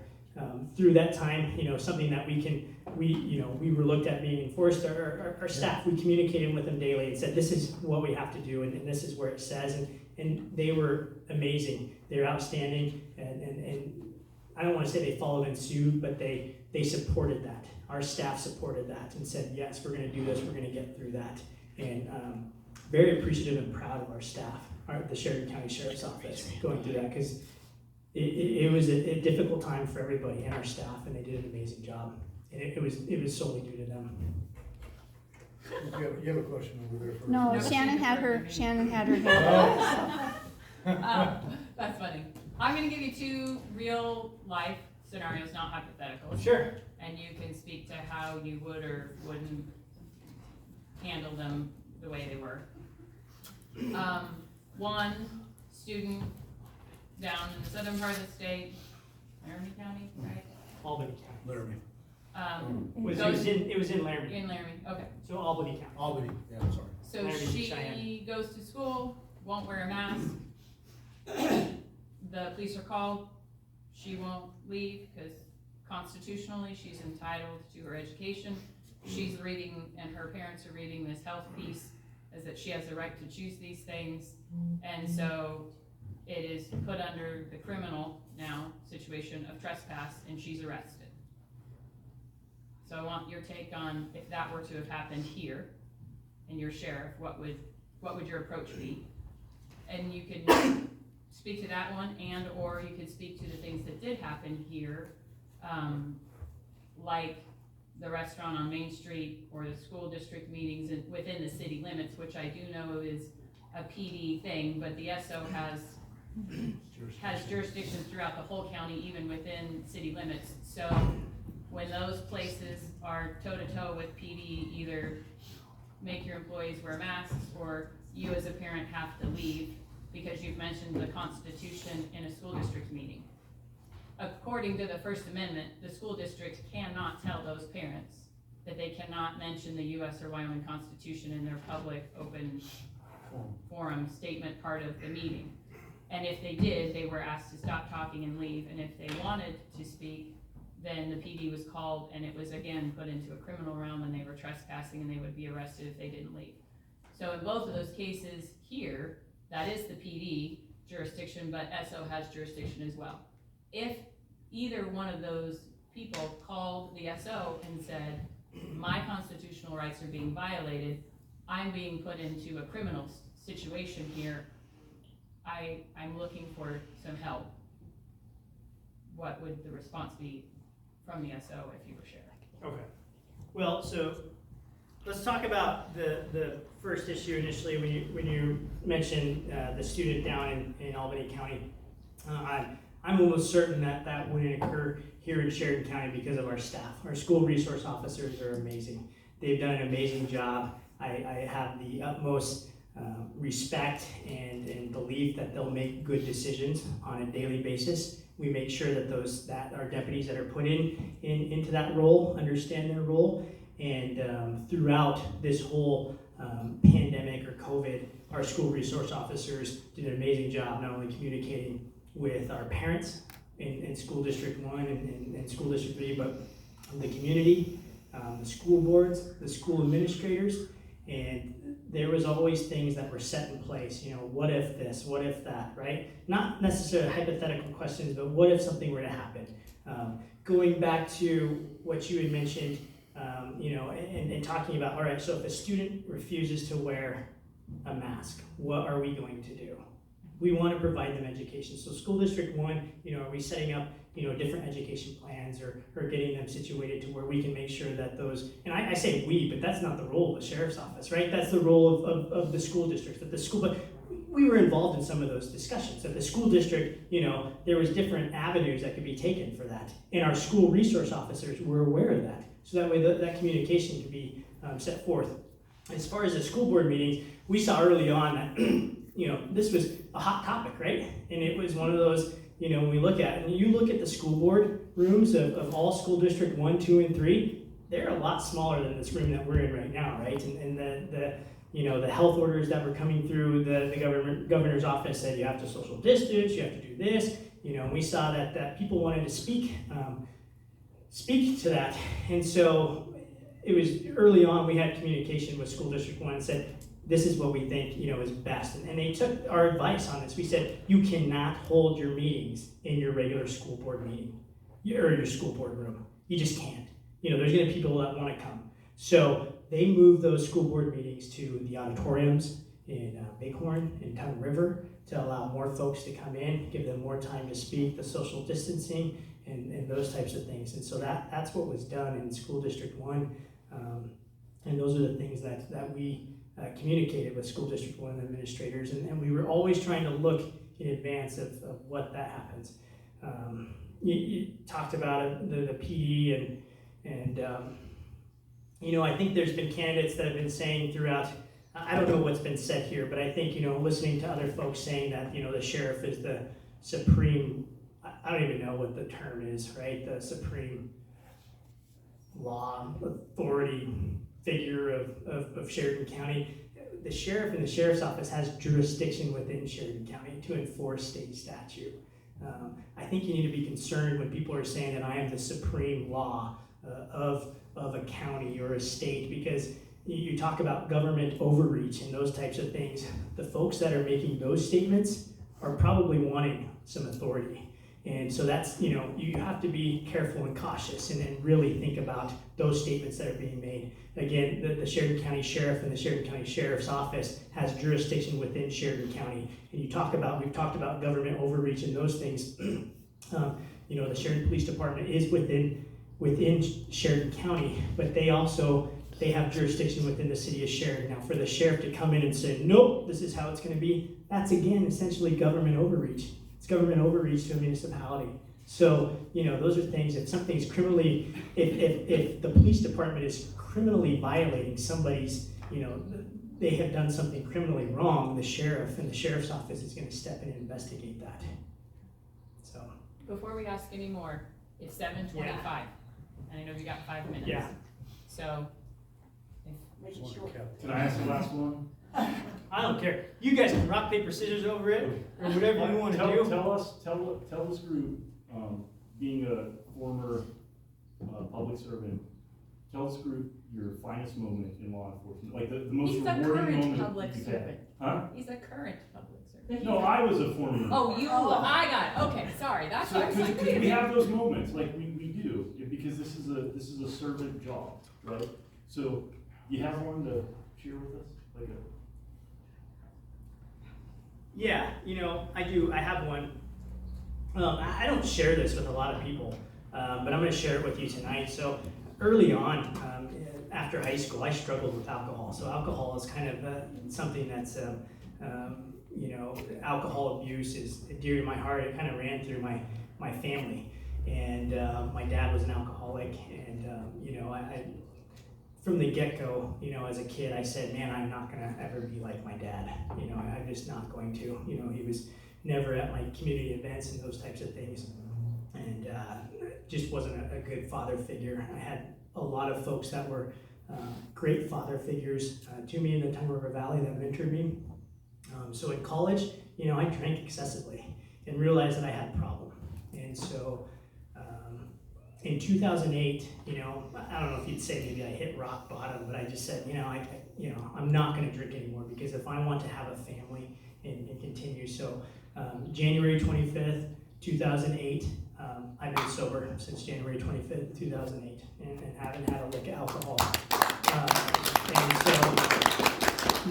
through that time, something that we were looked at being enforced, our staff, we communicated with them daily and said, this is what we have to do and this is where it says, and they were amazing. They're outstanding, and I don't want to say they followed and sued, but they supported that. Our staff supported that and said, yes, we're going to do this, we're going to get through that. And very appreciative and proud of our staff, the Sheridan County Sheriff's Office, going through that, because it was a difficult time for everybody and our staff, and they did an amazing job. And it was solely due to them. You have a question over there first. No, No, Shannon had her hand up. That's funny. I'm gonna give you 2 real life scenarios, not hypotheticals. Sure. And you can speak to how you would or wouldn't handle them the way they were. One student down in the southern part of the state, Laramie County, right? Albany County. Laramie. It was in Laramie. In Laramie, okay. So Albany County. Albany, yeah, I'm sorry. So Laramie, she Cheyenne. goes to school, won't wear a mask. The police are called. She won't leave because constitutionally she's entitled to her education. She's reading, and her parents are reading this health piece, is that she has the right to choose these things. And so it is put under the criminal now situation of trespass, and she's arrested. So I want your take on if that were to have happened here, and your sheriff, what would your approach be? And you could speak to that one, and or you could speak to the things that did happen here, like the restaurant on Main Street or the school district meetings within the city limits, which I do know is a PD thing, but the SO has jurisdiction throughout the whole county, even within city limits. So when those places are toe-to-toe with PD, either make your employees wear masks or you as a parent have to leave because you've mentioned the Constitution in a school district meeting. According to the First Amendment, the school district cannot tell those parents that they cannot mention the US or Wyoming Constitution in their public open forum statement part of the meeting. And if they did, they were asked to stop talking and leave. And if they wanted to speak, then the PD was called, and it was again put into a criminal realm, and they were trespassing, and they would be arrested if they didn't leave. So in both of those cases here, that is the PD jurisdiction, but SO has jurisdiction as well. If either one of those people called the SO and said, my constitutional rights are being violated, I'm being put into a criminal situation here, I'm looking for some help, what would the response be from the SO if you were sheriff? Okay. Well, so let's talk about the first issue initially when you mentioned the student down in Albany County. I'm almost certain that wouldn't occur here in Sheridan County because of our staff. Our school resource officers are amazing. They've done an amazing job. I have the utmost respect and belief that they'll make good decisions on a daily basis. We make sure that our deputies that are put into that role understand their role. And throughout this whole pandemic or COVID, our school resource officers did an amazing job not only communicating with our parents in School District 1 and School District 3, but the community, the school boards, the school administrators, and there was always things that were set in place. What if this, what if that, right? Not necessarily hypothetical questions, but what if something were to happen? Going back to what you had mentioned, and talking about, all right, so if a student refuses to wear a mask, what are we going to do? We want to provide them education. So School District 1, are we setting up, different education plans or getting them situated to where we can make sure that those, and I say we, but that's not the role of the sheriff's office, right? That's the role of the school districts, but we were involved in some of those discussions. At the school district, there was different avenues that could be taken for that. And our school resource officers were aware of that. So that way that communication could be set forth. As far as the school board meetings, we saw early on that, this was a hot topic, right? And was one of those, you know, when we look at it, and you look at the school board rooms of all school district 1, 2, and 3, they're a lot smaller than this room that we're in right now, right? And the you know, the health orders that were coming through the governor's office said you have to social distance, you have to do this, you know, and we saw that people wanted to speak to that. And so it was early on, we had communication with School District 1 and said, this is what we think, you know, is best. And they took our advice on this. We said, you cannot hold your meetings in your regular school board meeting, or your school board room. You just can't. You know, there's gonna be people that wanna come. So they moved those school board meetings to the auditoriums in Bighorn and Tongue River to allow more folks to come in, give them more time to speak, the social distancing, and those types of things. And so that's what was done in School District 1. And those are the things that we communicated with School District 1 administrators. And we were always trying to look in advance of what that happens. You talked about it, the PD and you know, I think there's been candidates that have been saying throughout, I don't know what's been said here, but I think, you know, listening to other folks saying that, you know, the sheriff is the supreme, I don't even know what the term is, right? The supreme law authority figure of Sheridan County. The sheriff and the sheriff's office has jurisdiction within Sheridan County to enforce state statute. I think you need to be concerned when people are saying that I am the supreme law of a county or a state, because you talk about government overreach and those types of things. The folks that are making those statements are probably wanting some authority. And so that's, you know, you have to be careful and cautious and really think about those statements that are being made. Again, the Sheridan County Sheriff and the Sheridan County Sheriff's Office has jurisdiction within Sheridan County. And we've talked about government overreach and those things. You know, the Sheridan Police Department is within Sheridan County, but they have jurisdiction within the city of Sheridan. Now, for the sheriff to come in and say, nope, this is how it's going to be, that's again essentially government overreach. It's government overreach to a municipality. So, you know, those are things, if something's criminally, if the police department is criminally violating somebody's, you know, they have done something criminally wrong, the sheriff and the sheriff's office is going to step in and investigate that. So. Before we ask any more, it's 7:25, and I know we got 5 minutes. Yeah. So, Make it short. Can I ask the last one? I don't care. You guys can rock, paper, scissors over it, or whatever you want to do. Tell this group, being a former public servant, tell this group your finest moment in law enforcement, like the most he's a rewarding current moment public you've servant. had. Huh? He's a current public servant. No, I was a former. Oh, I got it. Okay, sorry. That's what I was like. Because we have those moments, like we do, because this is a servant job, right? So you have one to share with us, like a. Yeah, you know, I do. I have one. I don't share this with a lot of people, but I'm going to share it with you tonight. So early on, after high school, I struggled with alcohol. So alcohol is kind of something that's, you know, alcohol abuse is dear to my heart. It kind of ran through my family. And my dad was an alcoholic. And, you know, I from the get-go, you know, as a kid, I said, man, I'm not going to ever be like my dad. You know, I'm just not going to. You know, he was never at my community events and those types of things. And just wasn't a good father figure. I had a lot of folks that were great father figures to me in the Tongue River Valley that mentored me. So in college, you know, I drank excessively and realized that I had a problem. And so in 2008, you know, I don't know if you'd say maybe I hit rock bottom, but I just said, you know, I'm not going to drink anymore, because if I want to have a family and continue. So January 25th, 2008, I've been sober since January 25th, 2008, and haven't had a lick of alcohol. And so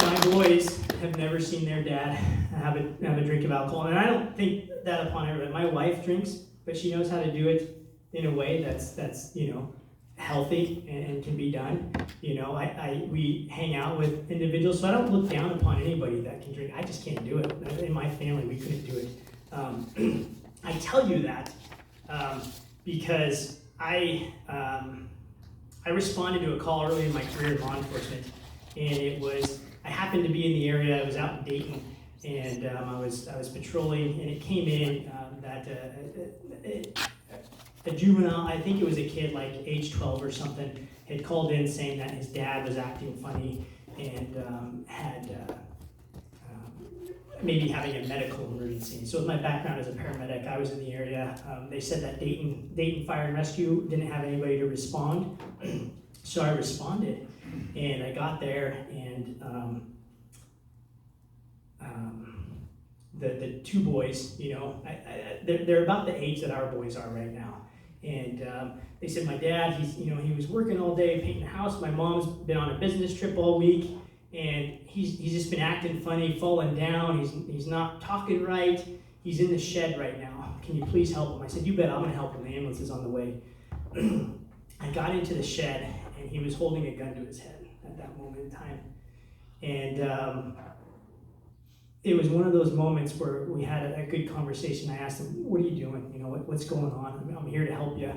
my boys have never seen their dad have a drink of alcohol. And I don't think that upon everybody. My wife drinks, but she knows how to do it in a way that's you know, healthy and can be done. You know, we hang out with individuals, so I don't look down upon anybody that can drink. I just can't do it. In my family, we couldn't do it. I tell you that because I responded to a call early in my career in law enforcement, and it was, I happened to be in the area. I was out in Dayton, and I was patrolling, and it came in that a juvenile, I think it was a kid like age 12 or something, had called in saying that his dad was acting funny and had maybe having a medical emergency. So with my background as a paramedic, I was in the area. They said that Dayton Fire and Rescue didn't have anybody to respond, so I responded, and I got there, and the two boys, you know, they're about the age that our boys are right now. And they said, my dad, he was working all day painting the house. My mom's been on a business trip all week, and he's just been acting funny, falling down. He's not talking right. He's in the shed right now. Can you please help him? I said, you bet, I'm gonna help him. The ambulance is on the way. I got into the shed, and he was holding a gun to his head at that moment in time. And it was one of those moments where we had a good conversation. I asked him, what are you doing? You know, what's going on? I'm here to help you.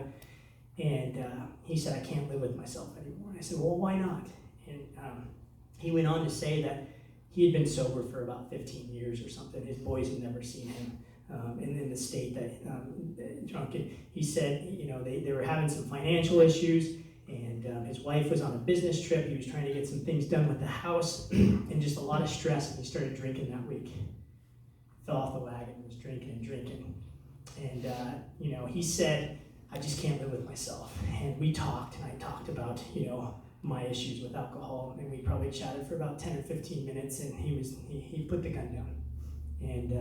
And he said, I can't live with myself anymore. I said, well, why not? And he went on to say that he had been sober for about 15 years or something. His boys had never seen him in the state that drunk. And he said, you know, they were having some financial issues, and his wife was on a business trip. He was trying to get some things done with the house, and just a lot of stress, and he started drinking that week. Fell off the wagon, was drinking. And, you know, he said, I just can't live with myself. And we talked, and I talked about, you know, my issues with alcohol, and we probably chatted for about 10 or 15 minutes, and he put the gun down. And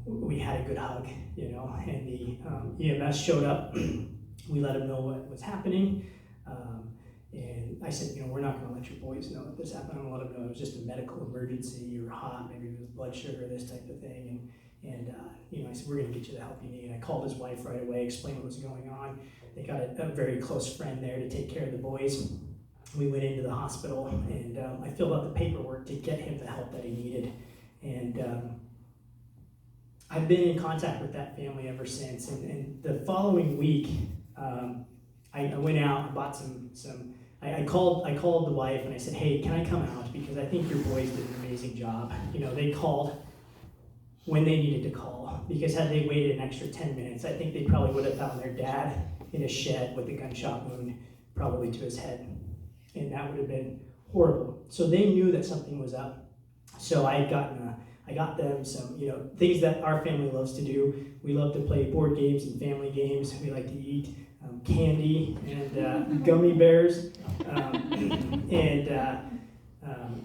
we had a good hug, you know, and the EMS showed up. We let him know what was happening. And I said, you know, we're not gonna let your boys know that this happened. I'm gonna let them know it was just a medical emergency. You were hot, maybe it was blood sugar, this type of thing. And you know, I said, we're gonna get you the help you need. And I called his wife right away, explained what was going on. They got a very close friend there to take care of the boys. We went into the hospital, and I filled out the paperwork to get him the help that he needed. And I've been in contact with that family ever since. And the following week, I went out and bought some. I called the wife, and I said, hey, can I come out? Because I think your boys did an amazing job. You know, they called when they needed to call, because had they waited an extra 10 minutes, I think they probably would have found their dad in a shed with a gunshot wound, probably to his head. And that would have been horrible. So they knew that something was up. So I got them some, you know, things that our family loves to do. We love to play board games and family games. We like to eat candy and gummy bears,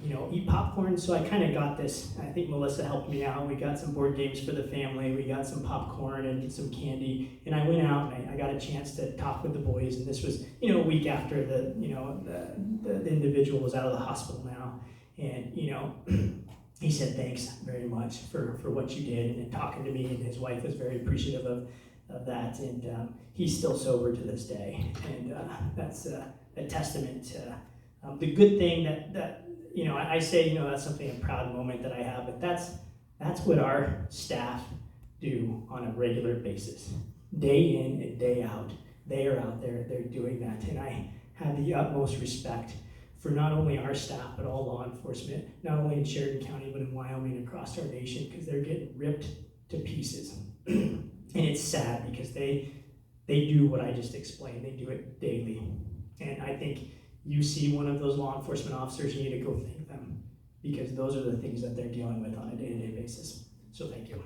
you know, eat popcorn. So I kind of got this. I think Melissa helped me out. We got some board games for the family. We got some popcorn and some candy. And I went out, and I got a chance to talk with the boys. And this was, you know, a week after the individual was out of the hospital now. And, you know, he said, thanks very much for what you did, and talking to me, and his wife was very appreciative of that. And he's still sober to this day. And that's a testament to the good thing that you know, I say, you know, that's something, a proud moment that I have, but that's what our staff do on a regular basis. Day in and day out, they are out there, they're doing that. And I have the utmost respect for not only our staff, but all law enforcement, not only in Sheridan County, but in Wyoming and across our nation, because they're getting ripped to pieces. And it's sad, because they do what I just explained. They do it daily. And I think you see one of those law enforcement officers, you need to go thank them, because those are the things that they're dealing with on a day-to-day basis. So thank you.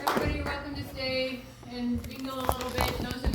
Everybody, you're welcome to stay and mingle a little bit. Those of